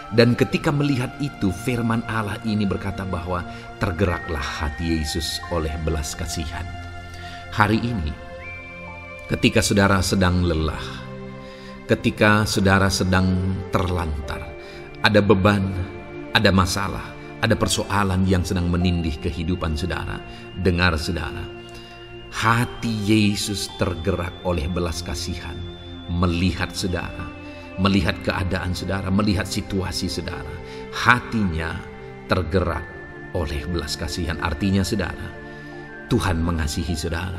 Dan ketika melihat itu, firman Allah ini berkata bahwa tergeraklah hati Yesus oleh belas kasihan. Hari ini, ketika saudara sedang lelah, ketika saudara sedang terlantar, ada beban, ada masalah, ada persoalan yang sedang menindih kehidupan saudara, dengar saudara, hati Yesus tergerak oleh belas kasihan, melihat saudara, melihat keadaan saudara, melihat situasi saudara. Hatinya tergerak oleh belas kasihan. Artinya saudara, Tuhan mengasihi saudara.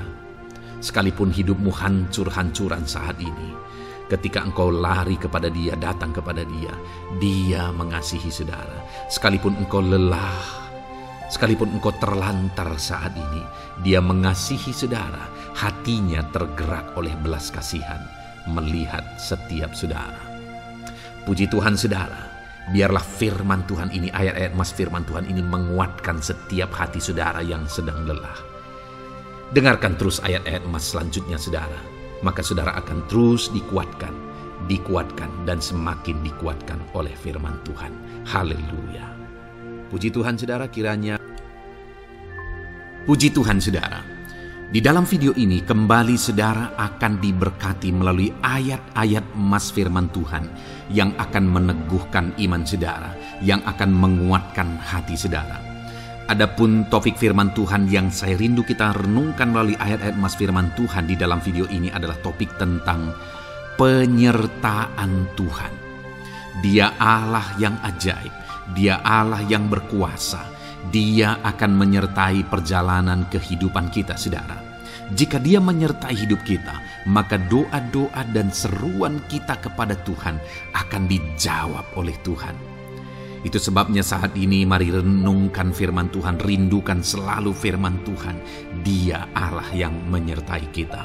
Sekalipun hidupmu hancur-hancuran saat ini, ketika engkau lari kepada Dia, datang kepada Dia, Dia mengasihi saudara. Sekalipun engkau lelah, Sekalipun engkau terlantar saat ini, Dia mengasihi saudara. Hatinya tergerak oleh belas kasihan melihat setiap saudara. Puji Tuhan saudara, biarlah firman Tuhan ini, ayat-ayat mas firman Tuhan ini menguatkan setiap hati saudara yang sedang lelah. Dengarkan terus ayat-ayat mas selanjutnya saudara, maka saudara akan terus dikuatkan, dan semakin dikuatkan oleh firman Tuhan. Haleluya. Puji Tuhan saudara, Puji Tuhan saudara, di dalam video ini kembali saudara akan diberkati melalui ayat-ayat emas firman Tuhan yang akan meneguhkan iman saudara, yang akan menguatkan hati saudara. Adapun topik firman Tuhan yang saya rindu kita renungkan melalui ayat-ayat emas firman Tuhan di dalam video ini adalah topik tentang penyertaan Tuhan. Dia Allah yang ajaib, Dia Allah yang berkuasa. Dia akan menyertai perjalanan kehidupan kita saudara. Jika Dia menyertai hidup kita, maka doa-doa dan seruan kita kepada Tuhan akan dijawab oleh Tuhan. Itu sebabnya saat ini mari renungkan firman Tuhan, rindukan selalu firman Tuhan. Dia Allah yang menyertai kita.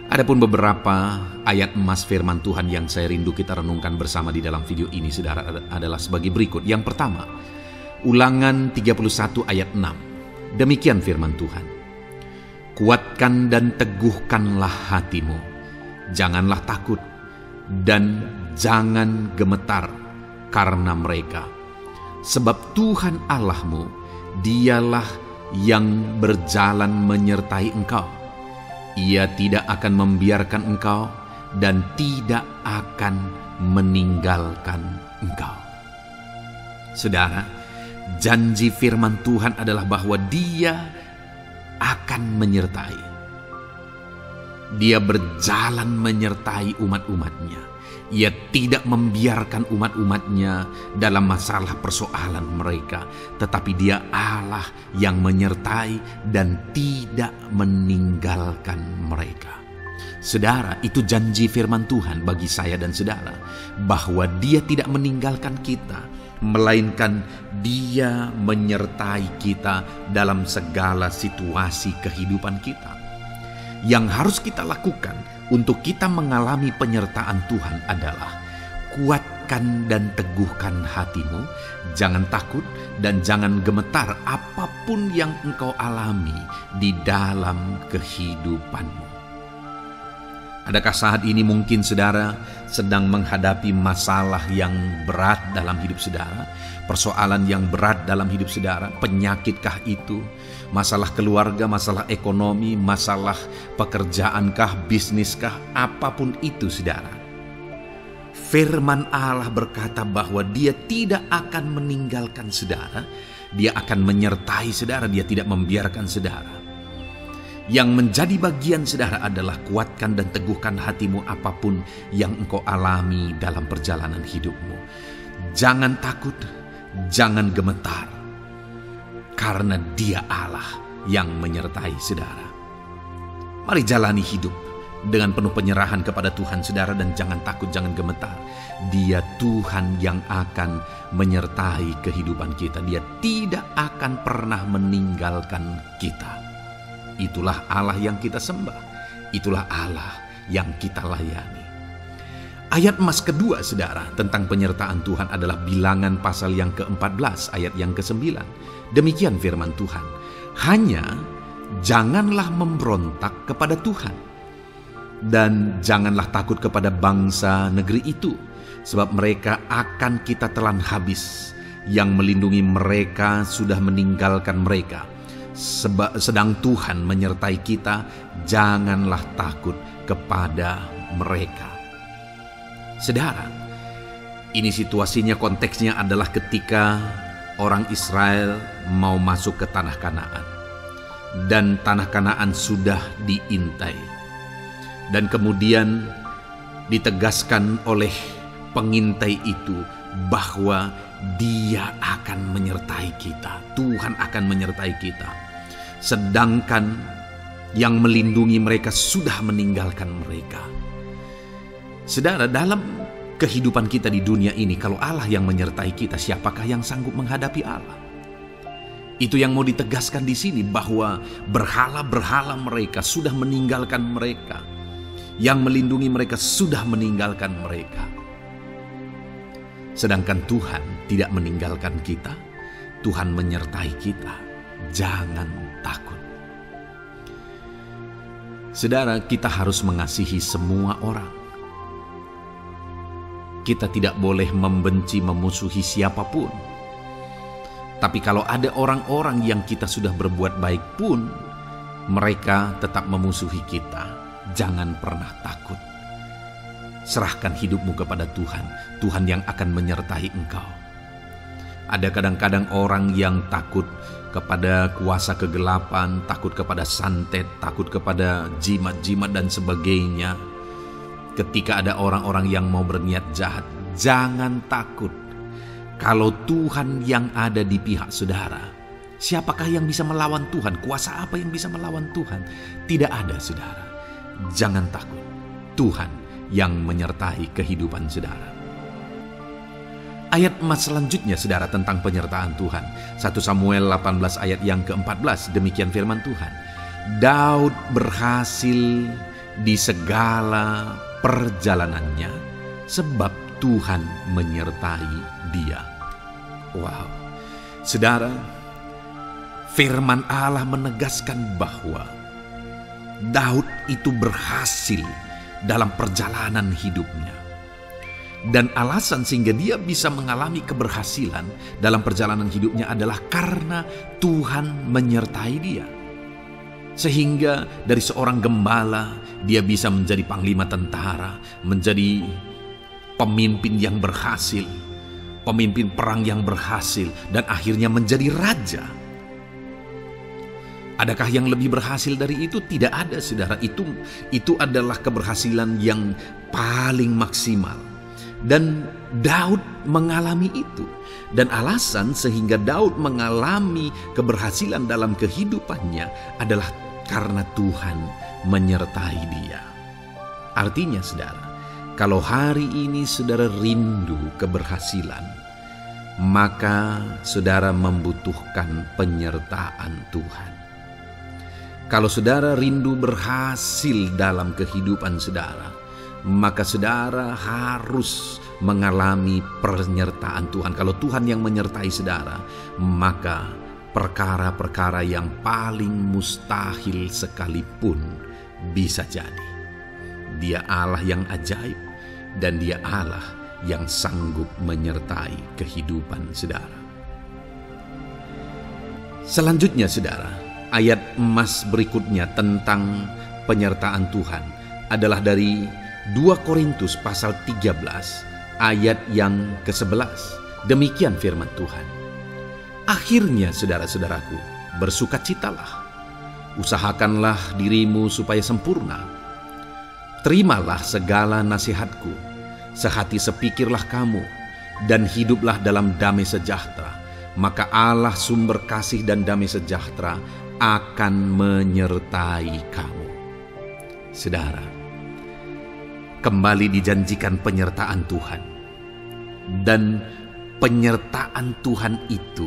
Adapun beberapa ayat emas firman Tuhan yang saya rindu kita renungkan bersama di dalam video ini saudara adalah sebagai berikut. Yang pertama, Ulangan 31 ayat 6. Demikian firman Tuhan. Kuatkan dan teguhkanlah hatimu. Janganlah takut dan jangan gemetar karena mereka. Sebab Tuhan Allahmu, Dialah yang berjalan menyertai engkau. Ia tidak akan membiarkan engkau dan tidak akan meninggalkan engkau. Saudara, janji firman Tuhan adalah bahwa Dia akan menyertai. Dia berjalan menyertai umat-umatnya. Ia tidak membiarkan umat-umatnya dalam masalah persoalan mereka. Tetapi Dia Allah yang menyertai dan tidak meninggalkan mereka. Saudara, itu janji firman Tuhan bagi saya dan saudara, bahwa Dia tidak meninggalkan kita, melainkan Dia menyertai kita dalam segala situasi kehidupan kita. Yang harus kita lakukan untuk kita mengalami penyertaan Tuhan adalah kuatkan dan teguhkan hatimu, jangan takut dan jangan gemetar apapun yang engkau alami di dalam kehidupanmu. Adakah saat ini mungkin saudara sedang menghadapi masalah yang berat dalam hidup saudara? Persoalan yang berat dalam hidup saudara? Penyakitkah itu? Masalah keluarga, masalah ekonomi, masalah pekerjaankah, bisniskah? Apapun itu saudara. Firman Allah berkata bahwa Dia tidak akan meninggalkan saudara. Dia akan menyertai saudara, Dia tidak membiarkan saudara. Yang menjadi bagian saudara adalah kuatkan dan teguhkan hatimu apapun yang engkau alami dalam perjalanan hidupmu. Jangan takut, jangan gemetar, karena Dia Allah yang menyertai saudara. Mari jalani hidup dengan penuh penyerahan kepada Tuhan saudara, dan jangan takut, jangan gemetar. Dia Tuhan yang akan menyertai kehidupan kita. Dia tidak akan pernah meninggalkan kita. Itulah Allah yang kita sembah. Itulah Allah yang kita layani. Ayat emas kedua saudara tentang penyertaan Tuhan adalah Bilangan pasal yang ke-14 ayat yang ke-9. Demikian firman Tuhan. Hanya janganlah memberontak kepada Tuhan, dan janganlah takut kepada bangsa negeri itu, sebab mereka akan kita telan habis. Yang melindungi mereka sudah meninggalkan mereka. Sedang Tuhan menyertai kita, janganlah takut kepada mereka. Saudara, ini situasinya, konteksnya adalah ketika orang Israel mau masuk ke tanah Kanaan. Dan tanah Kanaan sudah diintai. Dan kemudian ditegaskan oleh pengintai itu bahwa Dia akan menyertai kita. Tuhan akan menyertai kita. Sedangkan yang melindungi mereka sudah meninggalkan mereka. Saudara, dalam kehidupan kita di dunia ini, kalau Allah yang menyertai kita, siapakah yang sanggup menghadapi Allah? Itu yang mau ditegaskan di sini, bahwa berhala-berhala mereka sudah meninggalkan mereka. Yang melindungi mereka sudah meninggalkan mereka. Sedangkan Tuhan tidak meninggalkan kita. Tuhan menyertai kita. Jangan takut. Saudara, kita harus mengasihi semua orang. Kita tidak boleh membenci, memusuhi siapapun. Tapi kalau ada orang-orang yang kita sudah berbuat baik pun, mereka tetap memusuhi kita. Jangan pernah takut. Serahkan hidupmu kepada Tuhan. Tuhan yang akan menyertai engkau. Ada kadang-kadang orang yang takut kepada kuasa kegelapan, takut kepada santet, takut kepada jimat-jimat dan sebagainya. Ketika ada orang-orang yang mau berniat jahat, jangan takut. Kalau Tuhan yang ada di pihak saudara, siapakah yang bisa melawan Tuhan? Kuasa apa yang bisa melawan Tuhan? Tidak ada, saudara. Jangan takut. Tuhan yang menyertai kehidupan saudara. Ayat emas selanjutnya, saudara, tentang penyertaan Tuhan. 1 Samuel 18 ayat yang ke-14, demikian firman Tuhan. Daud berhasil di segala perjalanannya sebab Tuhan menyertai dia. Wow, saudara, firman Allah menegaskan bahwa Daud itu berhasil dalam perjalanan hidupnya. Dan alasan sehingga dia bisa mengalami keberhasilan dalam perjalanan hidupnya adalah karena Tuhan menyertai dia. Sehingga dari seorang gembala, dia bisa menjadi panglima tentara, menjadi pemimpin yang berhasil, pemimpin perang yang berhasil, dan akhirnya menjadi raja. Adakah yang lebih berhasil dari itu? Tidak ada, saudara. Itu adalah keberhasilan yang paling maksimal. Dan Daud mengalami itu. Dan alasan sehingga Daud mengalami keberhasilan dalam kehidupannya adalah karena Tuhan menyertai dia. Artinya, saudara, kalau hari ini saudara rindu keberhasilan, maka saudara membutuhkan penyertaan Tuhan. Kalau saudara rindu berhasil dalam kehidupan saudara, maka saudara harus mengalami penyertaan Tuhan. Kalau Tuhan yang menyertai saudara, maka perkara-perkara yang paling mustahil sekalipun bisa jadi. Dia Allah yang ajaib, dan dia Allah yang sanggup menyertai kehidupan saudara. Selanjutnya, saudara, ayat emas berikutnya tentang penyertaan Tuhan adalah dari 2 Korintus pasal 13 ayat yang ke-11. Demikian firman Tuhan. Akhirnya, saudara-saudaraku, bersukacitalah. Usahakanlah dirimu supaya sempurna. Terimalah segala nasihatku. Sehati sepikirlah kamu, dan hiduplah dalam damai sejahtera. Maka Allah sumber kasih dan damai sejahtera akan menyertai kamu. Saudara, kembali dijanjikan penyertaan Tuhan. Dan penyertaan Tuhan itu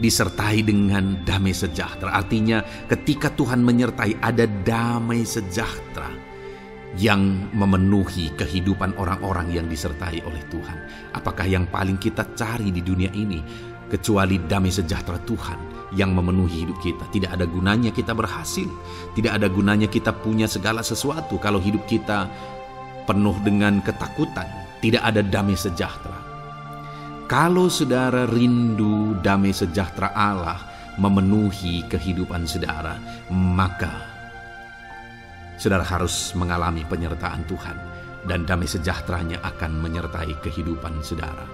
disertai dengan damai sejahtera. Artinya ketika Tuhan menyertai, ada damai sejahtera yang memenuhi kehidupan orang-orang yang disertai oleh Tuhan. Apakah yang paling kita cari di dunia ini kecuali damai sejahtera Tuhan yang memenuhi hidup kita? Tidak ada gunanya kita berhasil, tidak ada gunanya kita punya segala sesuatu kalau hidup kita penuh dengan ketakutan, tidak ada damai sejahtera. Kalau saudara rindu damai sejahtera Allah memenuhi kehidupan saudara, maka saudara harus mengalami penyertaan Tuhan, dan damai sejahteranya akan menyertai kehidupan saudara.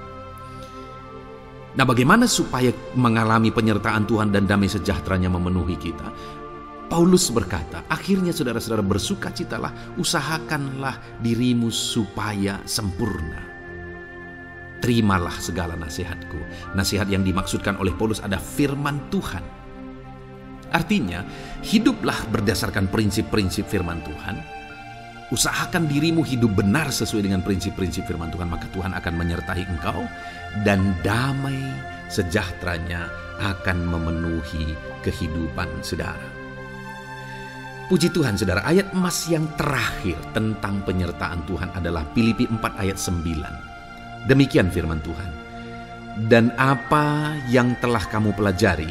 Nah, bagaimana supaya mengalami penyertaan Tuhan dan damai sejahteranya memenuhi kita? Paulus berkata, akhirnya saudara-saudara bersukacitalah, usahakanlah dirimu supaya sempurna. Terimalah segala nasihatku. Nasihat yang dimaksudkan oleh Paulus ada firman Tuhan. Artinya, hiduplah berdasarkan prinsip-prinsip firman Tuhan. Usahakan dirimu hidup benar sesuai dengan prinsip-prinsip firman Tuhan, maka Tuhan akan menyertai engkau, dan damai sejahteranya akan memenuhi kehidupan saudara. Puji Tuhan saudara, ayat emas yang terakhir tentang penyertaan Tuhan adalah Filipi 4 ayat 9. Demikian firman Tuhan. Dan apa yang telah kamu pelajari,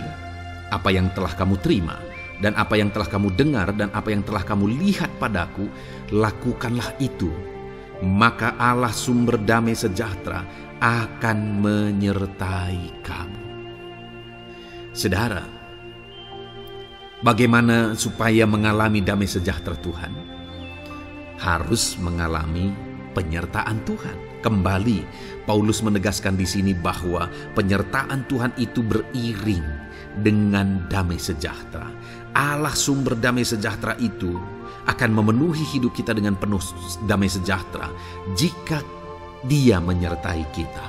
apa yang telah kamu terima, dan apa yang telah kamu dengar, dan apa yang telah kamu lihat padaku, lakukanlah itu. Maka Allah sumber damai sejahtera akan menyertai kamu. Saudara, bagaimana supaya mengalami damai sejahtera Tuhan? Harus mengalami penyertaan Tuhan. Kembali, Paulus menegaskan di sini bahwa penyertaan Tuhan itu beriring dengan damai sejahtera. Allah sumber damai sejahtera itu akan memenuhi hidup kita dengan penuh damai sejahtera jika Dia menyertai kita.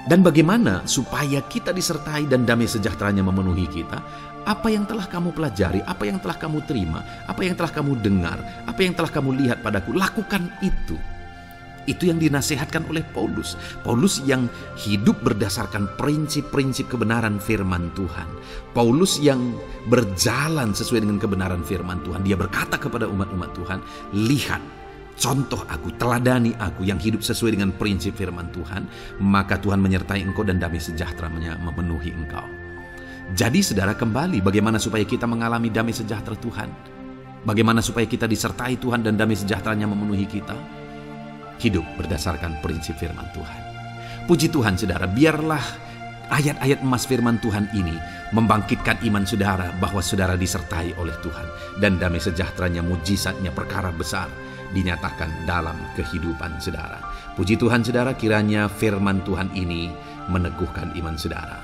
Dan bagaimana supaya kita disertai dan damai sejahteranya memenuhi kita? Apa yang telah kamu pelajari, apa yang telah kamu terima, apa yang telah kamu dengar, apa yang telah kamu lihat padaku, lakukan itu. Itu yang dinasihatkan oleh Paulus. Paulus yang hidup berdasarkan prinsip-prinsip kebenaran firman Tuhan. Paulus yang berjalan sesuai dengan kebenaran firman Tuhan. Dia berkata kepada umat-umat Tuhan, lihat, contoh aku, teladani aku yang hidup sesuai dengan prinsip firman Tuhan, maka Tuhan menyertai engkau dan damai sejahtera memenuhi engkau. Jadi saudara, kembali bagaimana supaya kita mengalami damai sejahtera Tuhan? Bagaimana supaya kita disertai Tuhan dan damai sejahteranya memenuhi kita? Hidup berdasarkan prinsip firman Tuhan. Puji Tuhan saudara, biarlah ayat-ayat emas firman Tuhan ini membangkitkan iman saudara bahwa saudara disertai oleh Tuhan. Dan damai sejahteranya, mujizatnya, perkara besar dinyatakan dalam kehidupan saudara. Puji Tuhan saudara, kiranya firman Tuhan ini meneguhkan iman saudara.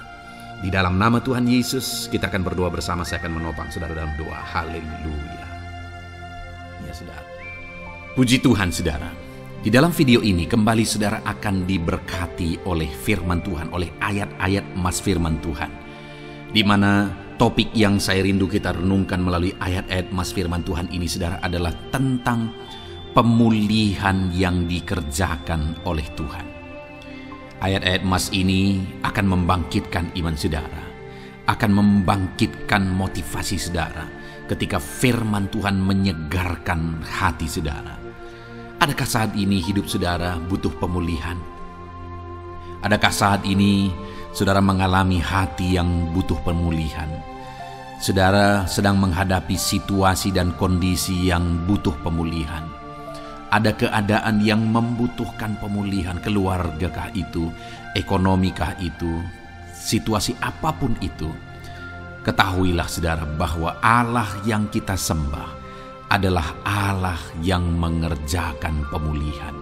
Di dalam nama Tuhan Yesus kita akan berdoa bersama. Saya akan menopang saudara dalam doa. Haleluya. Ya saudara. Puji Tuhan saudara. Di dalam video ini kembali saudara akan diberkati oleh firman Tuhan, oleh ayat-ayat emas firman Tuhan. Di mana topik yang saya rindu kita renungkan melalui ayat-ayat emas firman Tuhan ini saudara adalah tentang pemulihan yang dikerjakan oleh Tuhan. Ayat-ayat emas ini akan membangkitkan iman saudara, akan membangkitkan motivasi saudara ketika firman Tuhan menyegarkan hati saudara. Adakah saat ini hidup saudara butuh pemulihan? Adakah saat ini saudara mengalami hati yang butuh pemulihan? Saudara sedang menghadapi situasi dan kondisi yang butuh pemulihan. Ada keadaan yang membutuhkan pemulihan, keluargakah itu, ekonomikah itu, situasi apapun itu. Ketahuilah saudara bahwa Allah yang kita sembah adalah Allah yang mengerjakan pemulihan.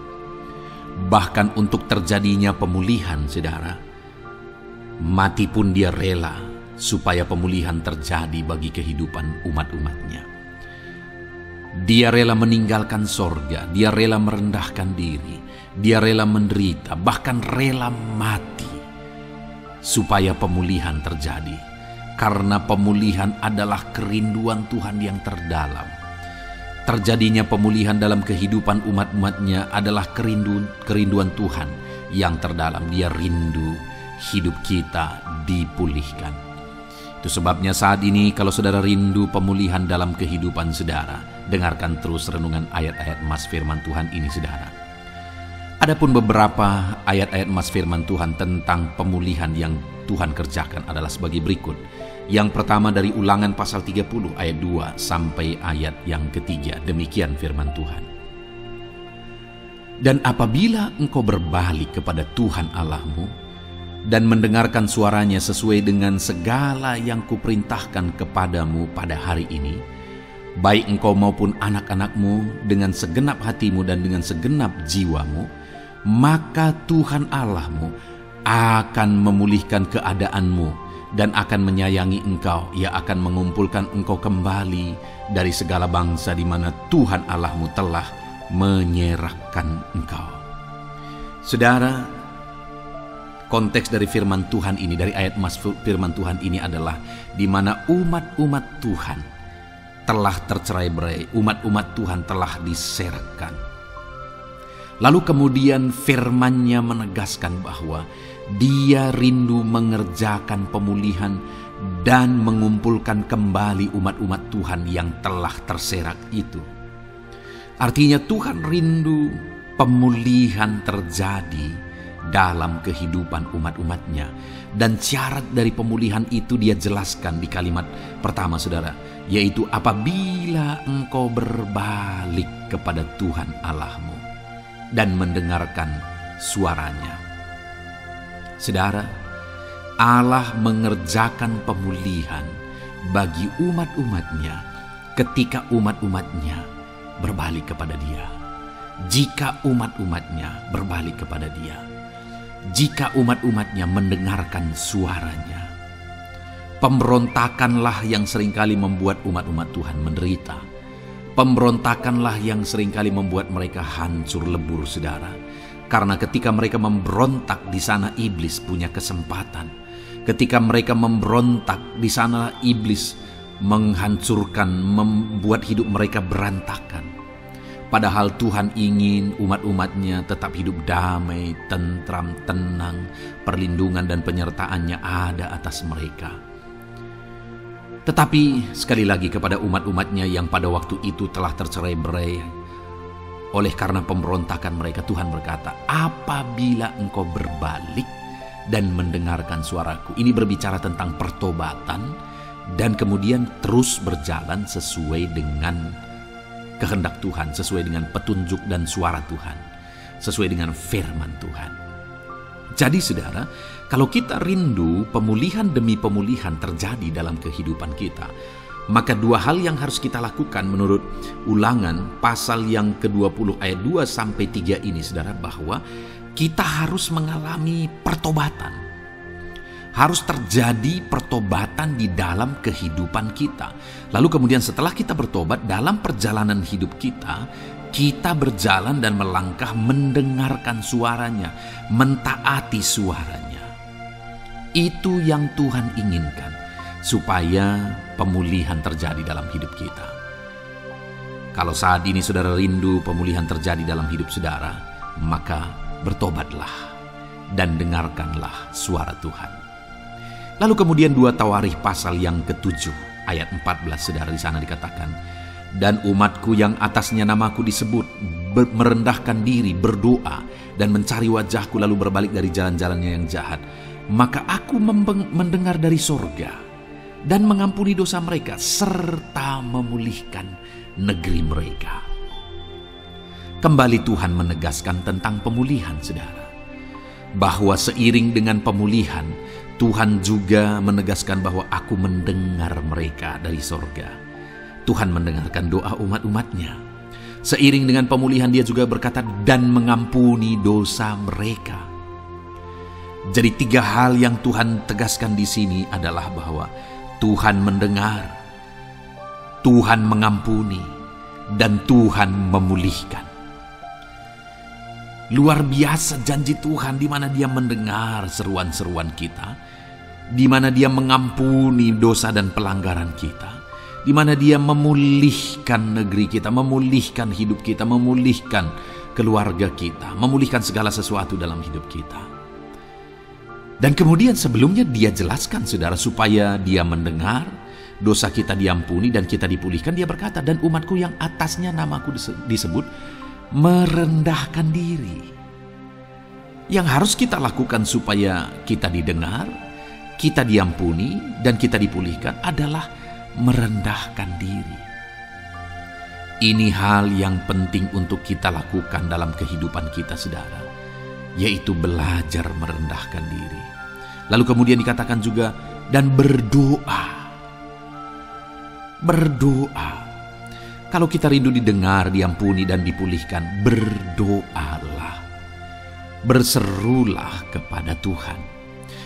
Bahkan untuk terjadinya pemulihan saudara, mati pun Dia rela supaya pemulihan terjadi bagi kehidupan umat-umatnya. Dia rela meninggalkan sorga, Dia rela merendahkan diri, Dia rela menderita, bahkan rela mati supaya pemulihan terjadi. Karena pemulihan adalah kerinduan Tuhan yang terdalam. Terjadinya pemulihan dalam kehidupan umat-umatnya adalah kerinduan Tuhan yang terdalam. Dia rindu hidup kita dipulihkan. Itu sebabnya saat ini kalau saudara rindu pemulihan dalam kehidupan saudara, dengarkan terus renungan ayat-ayat emas firman Tuhan ini saudara. Adapun beberapa ayat-ayat emas firman Tuhan tentang pemulihan yang Tuhan kerjakan adalah sebagai berikut. Yang pertama dari Ulangan pasal 30 ayat 2 sampai ayat yang ketiga. Demikian firman Tuhan. Dan apabila engkau berbalik kepada Tuhan Allahmu dan mendengarkan suaranya sesuai dengan segala yang kuperintahkan kepadamu pada hari ini, baik engkau maupun anak-anakmu dengan segenap hatimu dan dengan segenap jiwamu, maka Tuhan Allahmu akan memulihkan keadaanmu dan akan menyayangi engkau. Ia akan mengumpulkan engkau kembali dari segala bangsa di mana Tuhan Allahmu telah menyerahkan engkau. Saudara, konteks dari firman Tuhan ini, dari ayat emas firman Tuhan ini adalah di mana umat-umat Tuhan telah tercerai-berai, umat-umat Tuhan telah diserahkan. Lalu kemudian firman-Nya menegaskan bahwa Dia rindu mengerjakan pemulihan dan mengumpulkan kembali umat-umat Tuhan yang telah terserak itu. Artinya Tuhan rindu pemulihan terjadi dalam kehidupan umat-umatnya. Dan syarat dari pemulihan itu dia jelaskan di kalimat pertama, saudara, yaitu apabila engkau berbalik kepada Tuhan Allahmu dan mendengarkan suaranya. Saudara, Allah mengerjakan pemulihan bagi umat-umatnya ketika umat-umatnya berbalik kepada Dia. Jika umat-umatnya berbalik kepada Dia, jika umat-umatnya mendengarkan suaranya. Pemberontakanlah yang seringkali membuat umat-umat Tuhan menderita. Pemberontakanlah yang seringkali membuat mereka hancur lebur, saudara. Karena ketika mereka memberontak, di sana iblis punya kesempatan. Ketika mereka memberontak, di sana iblis menghancurkan, membuat hidup mereka berantakan. Padahal Tuhan ingin umat-umatnya tetap hidup damai, tentram, tenang, perlindungan dan penyertaannya ada atas mereka. Tetapi sekali lagi kepada umat-umatnya yang pada waktu itu telah tercerai-berai oleh karena pemberontakan mereka, Tuhan berkata, apabila engkau berbalik dan mendengarkan suaraku. Ini berbicara tentang pertobatan dan kemudian terus berjalan sesuai dengan kehendak Tuhan, sesuai dengan petunjuk dan suara Tuhan, sesuai dengan firman Tuhan. Jadi saudara, kalau kita rindu pemulihan demi pemulihan terjadi dalam kehidupan kita, maka dua hal yang harus kita lakukan menurut Ulangan pasal yang ke-20 ayat 2-3 ini, saudara, bahwa kita harus mengalami pertobatan. Harus terjadi pertobatan di dalam kehidupan kita. Lalu kemudian setelah kita bertobat, dalam perjalanan hidup kita, kita berjalan dan melangkah mendengarkan suaranya, mentaati suaranya. Itu yang Tuhan inginkan, supaya pemulihan terjadi dalam hidup kita. Kalau saat ini saudara rindu pemulihan terjadi dalam hidup saudara, maka bertobatlah dan dengarkanlah suara Tuhan. Lalu kemudian 2 Tawarikh pasal yang ke-7 ayat 14, saudara, di sana dikatakan, dan umatku yang atasnya namaku disebut merendahkan diri, berdoa dan mencari wajahku lalu berbalik dari jalan-jalannya yang jahat, maka aku mendengar dari sorga dan mengampuni dosa mereka serta memulihkan negeri mereka. Kembali Tuhan menegaskan tentang pemulihan, saudara, bahwa seiring dengan pemulihan Tuhan juga menegaskan bahwa aku mendengar mereka dari sorga. Tuhan mendengarkan doa umat-umatnya. Seiring dengan pemulihan dia juga berkata dan mengampuni dosa mereka. Jadi 3 hal yang Tuhan tegaskan di sini adalah bahwa Tuhan mendengar, Tuhan mengampuni, dan Tuhan memulihkan. Luar biasa janji Tuhan di mana Dia mendengar seruan-seruan kita, di mana Dia mengampuni dosa dan pelanggaran kita, di mana Dia memulihkan negeri kita, memulihkan hidup kita, memulihkan keluarga kita, memulihkan segala sesuatu dalam hidup kita. Dan kemudian sebelumnya Dia jelaskan, saudara, supaya Dia mendengar, dosa kita diampuni dan kita dipulihkan. Dia berkata, dan umatku yang atasnya namaku disebut merendahkan diri. Yang harus kita lakukan supaya kita didengar, kita diampuni, dan kita dipulihkan adalah merendahkan diri. Ini hal yang penting untuk kita lakukan dalam kehidupan kita, saudara, yaitu belajar merendahkan diri. Lalu kemudian dikatakan juga, dan berdoa. Berdoa. Kalau kita rindu didengar, diampuni, dan dipulihkan, berdoalah. Berserulah kepada Tuhan.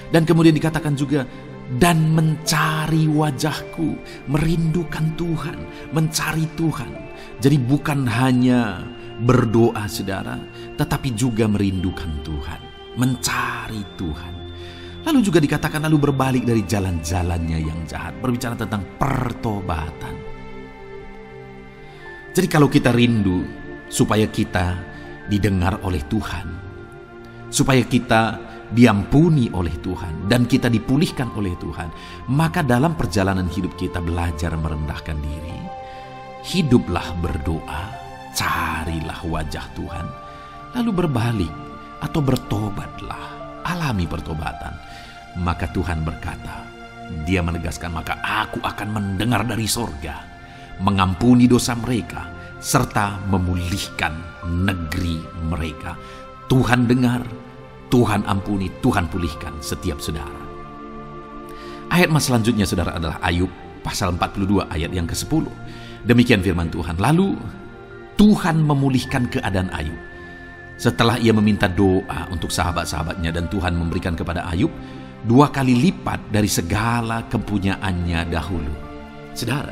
Dan kemudian dikatakan juga, dan mencari wajahku, merindukan Tuhan, mencari Tuhan. Jadi bukan hanya berdoa, saudara, tetapi juga merindukan Tuhan, mencari Tuhan. Lalu juga dikatakan lalu berbalik dari jalan-jalannya yang jahat, berbicara tentang pertobatan. Jadi kalau kita rindu supaya kita didengar oleh Tuhan, supaya kita diampuni oleh Tuhan, dan kita dipulihkan oleh Tuhan, maka dalam perjalanan hidup kita belajar merendahkan diri. Hiduplah berdoa, carilah wajah Tuhan, lalu berbalik atau bertobatlah, alami pertobatan. Maka Tuhan berkata, Dia menegaskan, maka aku akan mendengar dari sorga, mengampuni dosa mereka, serta memulihkan negeri mereka. Tuhan dengar, Tuhan ampuni, Tuhan pulihkan setiap saudara. Ayat mas selanjutnya saudara adalah Ayub pasal 42 ayat yang ke-10. Demikian firman Tuhan. Lalu Tuhan memulihkan keadaan Ayub. Setelah ia meminta doa untuk sahabat-sahabatnya, dan Tuhan memberikan kepada Ayub 2 kali lipat dari segala kepunyaannya dahulu. Saudara,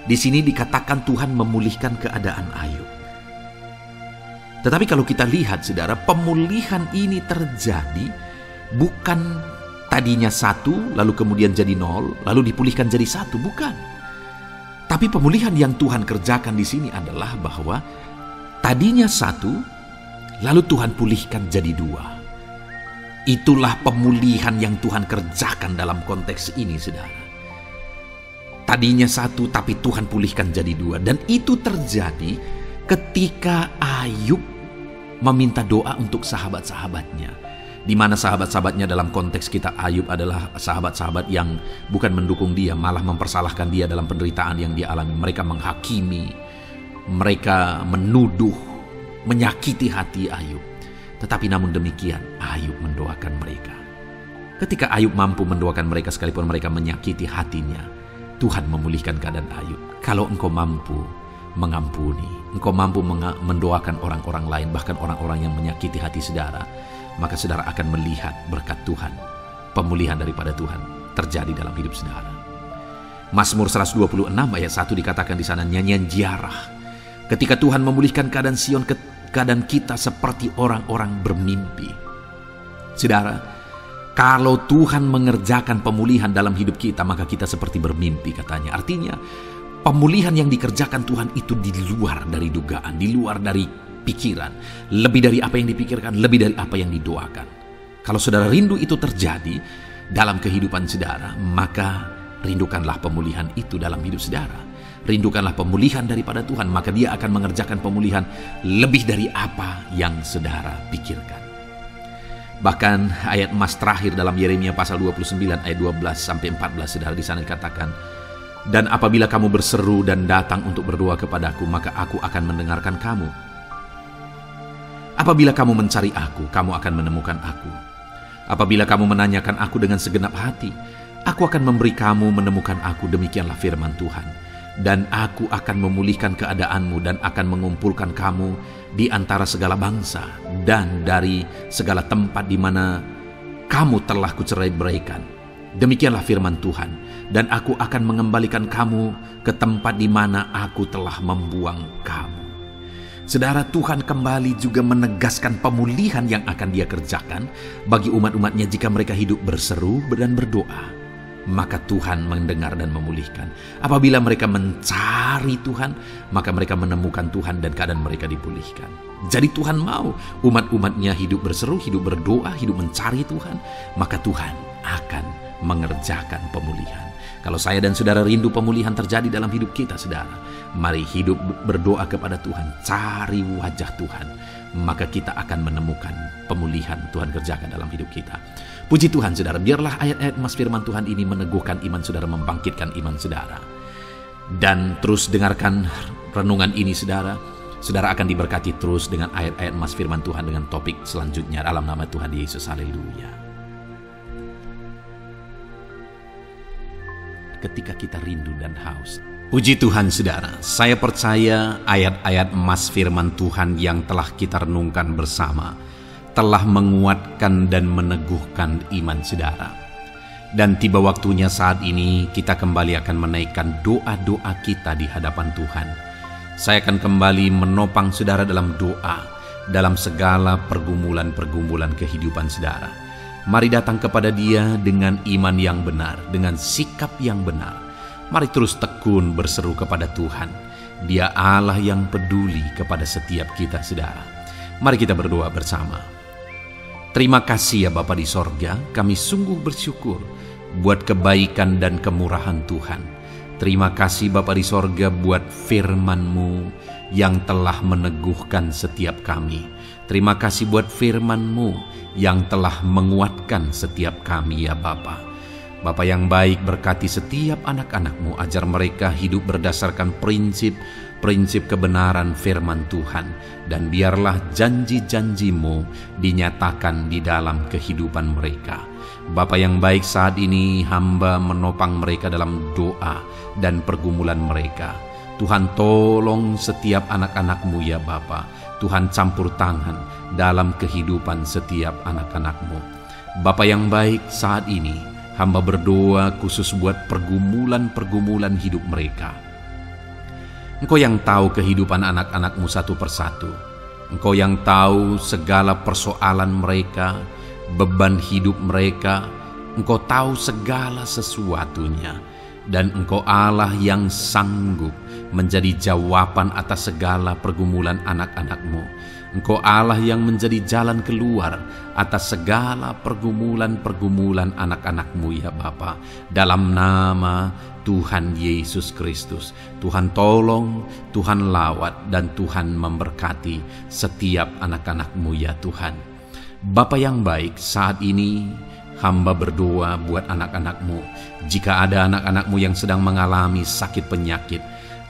di sini dikatakan Tuhan memulihkan keadaan Ayub. Tetapi kalau kita lihat saudara, pemulihan ini terjadi bukan tadinya 1 lalu kemudian jadi 0 lalu dipulihkan jadi 1, bukan. Tapi pemulihan yang Tuhan kerjakan di sini adalah bahwa tadinya 1 lalu Tuhan pulihkan jadi 2. Itulah pemulihan yang Tuhan kerjakan dalam konteks ini saudara. Tadinya 1 tapi Tuhan pulihkan jadi 2. Dan itu terjadi ketika Ayub meminta doa untuk sahabat-sahabatnya. Di mana sahabat-sahabatnya dalam konteks kita Ayub adalah sahabat-sahabat yang bukan mendukung dia, malah mempersalahkan dia dalam penderitaan yang dia alami. Mereka menghakimi, mereka menuduh, menyakiti hati Ayub. Tetapi namun demikian Ayub mendoakan mereka. Ketika Ayub mampu mendoakan mereka sekalipun mereka menyakiti hatinya, Tuhan memulihkan keadaan Ayub. Kalau engkau mampu mengampuni, engkau mampu mendoakan orang-orang lain, bahkan orang-orang yang menyakiti hati saudara, maka saudara akan melihat berkat Tuhan, pemulihan daripada Tuhan terjadi dalam hidup saudara. Mazmur 126 ayat 1 dikatakan di sana, nyanyian ziarah. Ketika Tuhan memulihkan keadaan Sion, keadaan kita seperti orang-orang bermimpi. Saudara, kalau Tuhan mengerjakan pemulihan dalam hidup kita, maka kita seperti bermimpi katanya. Artinya, pemulihan yang dikerjakan Tuhan itu di luar dari dugaan, di luar dari pikiran, lebih dari apa yang dipikirkan, lebih dari apa yang didoakan. Kalau saudara rindu itu terjadi dalam kehidupan saudara, maka rindukanlah pemulihan itu dalam hidup saudara. Rindukanlah pemulihan daripada Tuhan, maka Dia akan mengerjakan pemulihan lebih dari apa yang saudara pikirkan. Bahkan ayat emas terakhir dalam Yeremia pasal 29 ayat 12 sampai 14 saudara, di sana dikatakan, dan apabila kamu berseru dan datang untuk berdoa kepadaku, maka aku akan mendengarkan kamu. Apabila kamu mencari aku, kamu akan menemukan aku. Apabila kamu menanyakan aku dengan segenap hati, aku akan memberi kamu menemukan aku, demikianlah firman Tuhan. Dan aku akan memulihkan keadaanmu dan akan mengumpulkan kamu di antara segala bangsa dan dari segala tempat di mana kamu telah kucerai-beraikan. Demikianlah firman Tuhan. Dan aku akan mengembalikan kamu ke tempat di mana aku telah membuang kamu. Saudara, Tuhan kembali juga menegaskan pemulihan yang akan Dia kerjakan bagi umat-umatnya jika mereka hidup berseru dan berdoa. Maka Tuhan mendengar dan memulihkan. Apabila mereka mencari Tuhan, maka mereka menemukan Tuhan dan keadaan mereka dipulihkan. Jadi Tuhan mau umat-umatnya hidup berseru, hidup berdoa, hidup mencari Tuhan, maka Tuhan akan mengerjakan pemulihan. Kalau saya dan saudara rindu pemulihan terjadi dalam hidup kita, saudara, mari hidup berdoa kepada Tuhan, cari wajah Tuhan, maka kita akan menemukan pemulihan Tuhan kerjakan dalam hidup kita. Puji Tuhan saudara, biarlah ayat-ayat mas firman Tuhan ini meneguhkan iman saudara, membangkitkan iman saudara. Dan terus dengarkan renungan ini saudara, saudara akan diberkati terus dengan ayat-ayat mas firman Tuhan dengan topik selanjutnya dalam nama Tuhan Yesus. Haleluya. Ketika kita rindu dan haus. Puji Tuhan saudara, saya percaya ayat-ayat emas firman Tuhan yang telah kita renungkan bersama telah menguatkan dan meneguhkan iman saudara. Dan tiba waktunya saat ini kita kembali akan menaikkan doa-doa kita di hadapan Tuhan. Saya akan kembali menopang saudara dalam doa, dalam segala pergumulan-pergumulan kehidupan saudara. Mari datang kepada Dia dengan iman yang benar, dengan sikap yang benar. Mari terus tekun berseru kepada Tuhan. Dia Allah yang peduli kepada setiap kita, saudara. Mari kita berdoa bersama. Terima kasih ya Bapa di sorga, kami sungguh bersyukur buat kebaikan dan kemurahan Tuhan. Terima kasih Bapa di sorga buat firman-Mu yang telah meneguhkan setiap kami. Terima kasih buat firman-Mu yang telah menguatkan setiap kami ya Bapa. Bapa yang baik, berkati setiap anak-anak-Mu, ajar mereka hidup berdasarkan prinsip kebenaran firman Tuhan, dan biarlah janji-janji-Mu dinyatakan di dalam kehidupan mereka. Bapa yang baik, saat ini hamba menopang mereka dalam doa dan pergumulan mereka. Tuhan, tolong setiap anak-anak-Mu ya Bapa. Tuhan, campur tangan dalam kehidupan setiap anak-anak-Mu. Bapa yang baik, saat ini hamba berdoa khusus buat pergumulan-pergumulan hidup mereka. Engkau yang tahu kehidupan anak-anak-Mu satu persatu. Engkau yang tahu segala persoalan mereka, beban hidup mereka. Engkau tahu segala sesuatunya. Dan Engkau Allah yang sanggup menjadi jawaban atas segala pergumulan anak-anak-Mu. Engkau Allah yang menjadi jalan keluar atas segala pergumulan-pergumulan anak-anak-Mu ya Bapa. Dalam nama Tuhan Yesus Kristus, Tuhan tolong, Tuhan lawat, dan Tuhan memberkati setiap anak-anak-Mu ya Tuhan. Bapa yang baik, saat ini hamba berdoa buat anak-anak-Mu. Jika ada anak-anak-Mu yang sedang mengalami sakit penyakit,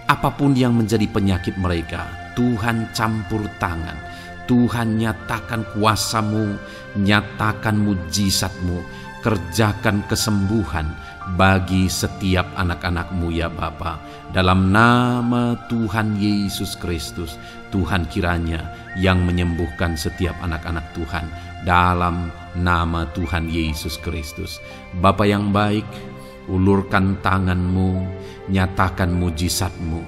apapun yang menjadi penyakit mereka, Tuhan campur tangan. Tuhan nyatakan kuasa-Mu, nyatakan mujizat-Mu, kerjakan kesembuhan bagi setiap anak-anak-Mu ya Bapa. Dalam nama Tuhan Yesus Kristus, Tuhan kiranya yang menyembuhkan setiap anak-anak Tuhan. Dalam nama Tuhan Yesus Kristus. Bapa yang baik, ulurkan tangan-Mu, nyatakan mujizat-Mu,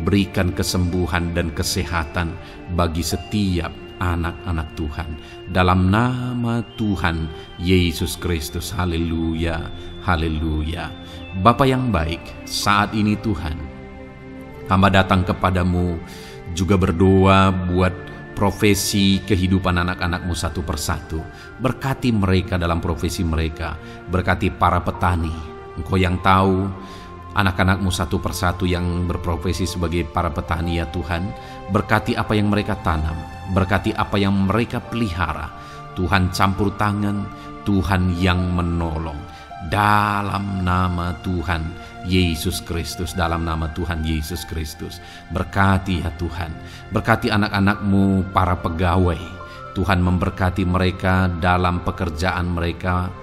berikan kesembuhan dan kesehatan bagi setiap anak-anak Tuhan. Dalam nama Tuhan Yesus Kristus. Haleluya, haleluya. Bapa yang baik, saat ini Tuhan, hamba datang kepadamu juga berdoa buat profesi kehidupan anak-anak-Mu satu persatu. Berkati mereka dalam profesi mereka. Berkati para petani. Engkau yang tahu anak-anak-Mu satu persatu yang berprofesi sebagai para petani ya Tuhan. Berkati apa yang mereka tanam. Berkati apa yang mereka pelihara. Tuhan campur tangan, Tuhan yang menolong. Dalam nama Tuhan Yesus Kristus, dalam nama Tuhan Yesus Kristus. Berkati ya Tuhan. Berkati anak-anak-Mu para pegawai. Tuhan memberkati mereka dalam pekerjaan mereka,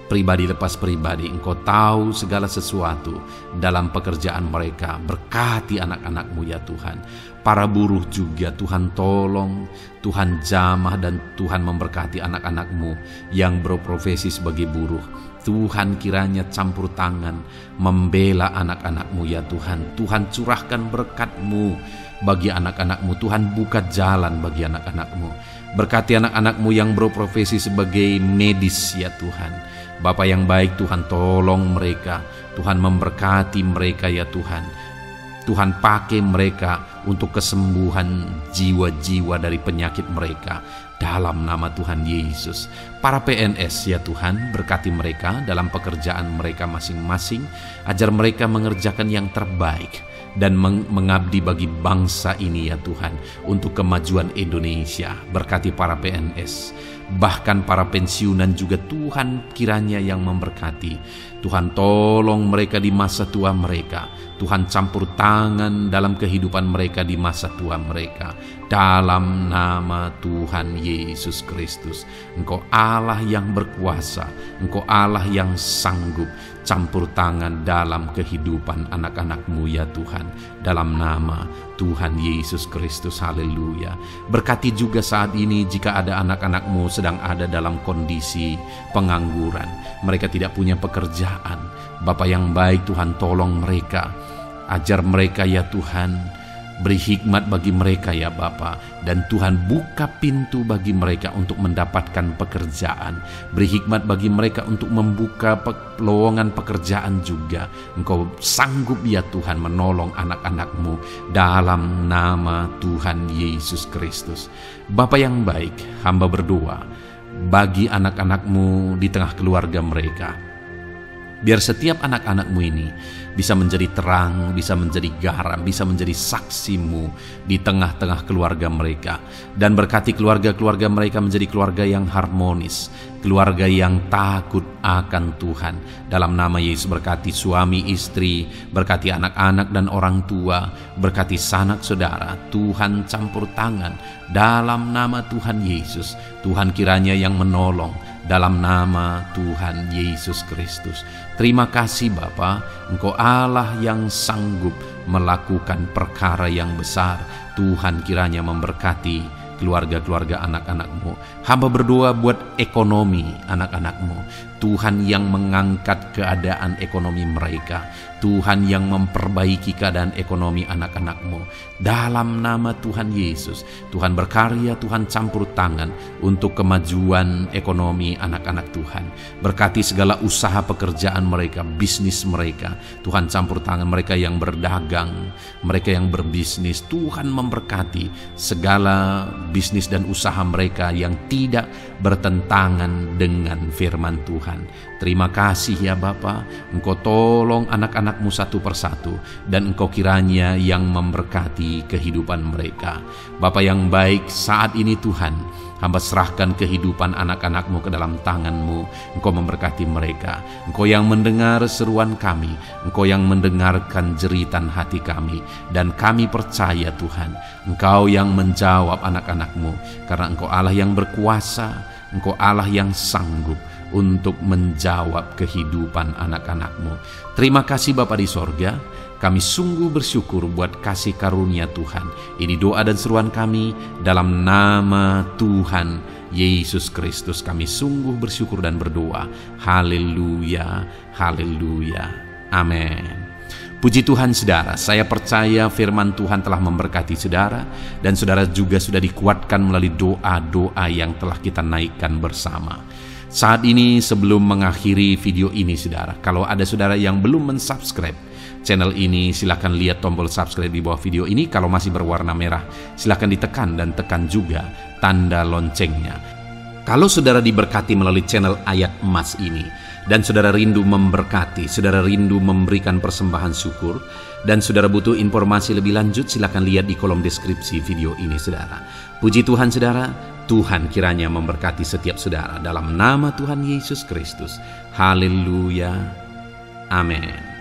pribadi lepas pribadi. Engkau tahu segala sesuatu dalam pekerjaan mereka. Berkati anak-anak-Mu ya Tuhan. Para buruh juga Tuhan tolong, Tuhan jamah, dan Tuhan memberkati anak-anak-Mu yang berprofesi sebagai buruh. Tuhan kiranya campur tangan membela anak-anak-Mu ya Tuhan. Tuhan curahkan berkat-Mu bagi anak-anak-Mu. Tuhan buka jalan bagi anak-anak-Mu. Berkati anak-anak-Mu yang berprofesi sebagai medis ya Tuhan. Bapa yang baik, Tuhan tolong mereka. Tuhan memberkati mereka ya Tuhan. Tuhan pakai mereka untuk kesembuhan jiwa-jiwa dari penyakit mereka. Dalam nama Tuhan Yesus. Para PNS ya Tuhan, berkati mereka dalam pekerjaan mereka masing-masing. Ajar mereka mengerjakan yang terbaik dan mengabdi bagi bangsa ini ya Tuhan, untuk kemajuan Indonesia. Berkati para PNS, bahkan para pensiunan juga Tuhan kiranya yang memberkati. Tuhan tolong mereka di masa tua mereka. Tuhan campur tangan dalam kehidupan mereka di masa tua mereka. Dalam nama Tuhan Yesus Kristus. Engkau Allah yang berkuasa. Engkau Allah yang sanggup. Campur tangan dalam kehidupan anak-anak-Mu ya Tuhan. Dalam nama Tuhan Yesus Kristus. Haleluya. Berkati juga saat ini jika ada anak-anak-Mu sedang ada dalam kondisi pengangguran. Mereka tidak punya pekerjaan. Bapa yang baik, Tuhan tolong mereka. Ajar mereka ya Tuhan. Beri hikmat bagi mereka ya Bapa. Dan Tuhan buka pintu bagi mereka untuk mendapatkan pekerjaan. Beri hikmat bagi mereka untuk membuka lowongan pekerjaan juga. Engkau sanggup ya Tuhan menolong anak-anak-Mu dalam nama Tuhan Yesus Kristus. Bapa yang baik, hamba berdoa bagi anak-anak-Mu di tengah keluarga mereka. Biar setiap anak-anak-Mu ini bisa menjadi terang, bisa menjadi garam, bisa menjadi saksi-Mu di tengah-tengah keluarga mereka. Dan berkati keluarga-keluarga mereka menjadi keluarga yang harmonis, keluarga yang takut akan Tuhan. Dalam nama Yesus berkati suami istri, berkati anak-anak dan orang tua, berkati sanak saudara. Tuhan campur tangan dalam nama Tuhan Yesus. Tuhan kiranya yang menolong dalam nama Tuhan Yesus Kristus. Terima kasih Bapa, Engkau Allah yang sanggup melakukan perkara yang besar. Tuhan kiranya memberkati keluarga-keluarga anak-anak-Mu. Hamba berdoa buat ekonomi anak-anak-Mu. Tuhan yang mengangkat keadaan ekonomi mereka. Tuhan yang memperbaiki keadaan ekonomi anak-anak-Mu. Dalam nama Tuhan Yesus, Tuhan berkarya, Tuhan campur tangan untuk kemajuan ekonomi anak-anak Tuhan. Berkati segala usaha pekerjaan mereka, bisnis mereka. Tuhan campur tangan mereka yang berdagang, mereka yang berbisnis. Tuhan memberkati segala bisnis dan usaha mereka yang tidak bertentangan dengan firman Tuhan. Terima kasih ya Bapa, Engkau tolong anak-anak-Mu satu persatu, dan Engkau kiranya yang memberkati kehidupan mereka. Bapa yang baik, saat ini Tuhan, hamba serahkan kehidupan anak-anak-Mu ke dalam tangan-Mu. Engkau memberkati mereka. Engkau yang mendengar seruan kami, Engkau yang mendengarkan jeritan hati kami, dan kami percaya Tuhan, Engkau yang menjawab anak-anak-Mu, karena Engkau Allah yang berkuasa, Engkau Allah yang sanggup untuk menjawab kehidupan anak-anak-Mu. Terima kasih Bapa di sorga. Kami sungguh bersyukur buat kasih karunia Tuhan. Ini doa dan seruan kami dalam nama Tuhan Yesus Kristus. Kami sungguh bersyukur dan berdoa. Haleluya, haleluya, amin. Puji Tuhan saudara, saya percaya firman Tuhan telah memberkati saudara, dan saudara juga sudah dikuatkan melalui doa-doa yang telah kita naikkan bersama. Saat ini sebelum mengakhiri video ini saudara, kalau ada saudara yang belum mensubscribe channel ini, silakan lihat tombol subscribe di bawah video ini. Kalau masih berwarna merah, silakan ditekan dan tekan juga tanda loncengnya. Kalau saudara diberkati melalui channel Ayat Emas ini, dan saudara rindu memberkati, saudara rindu memberikan persembahan syukur, dan saudara butuh informasi lebih lanjut, silakan lihat di kolom deskripsi video ini saudara. Puji Tuhan saudara, Tuhan kiranya memberkati setiap saudara dalam nama Tuhan Yesus Kristus. Haleluya, amin.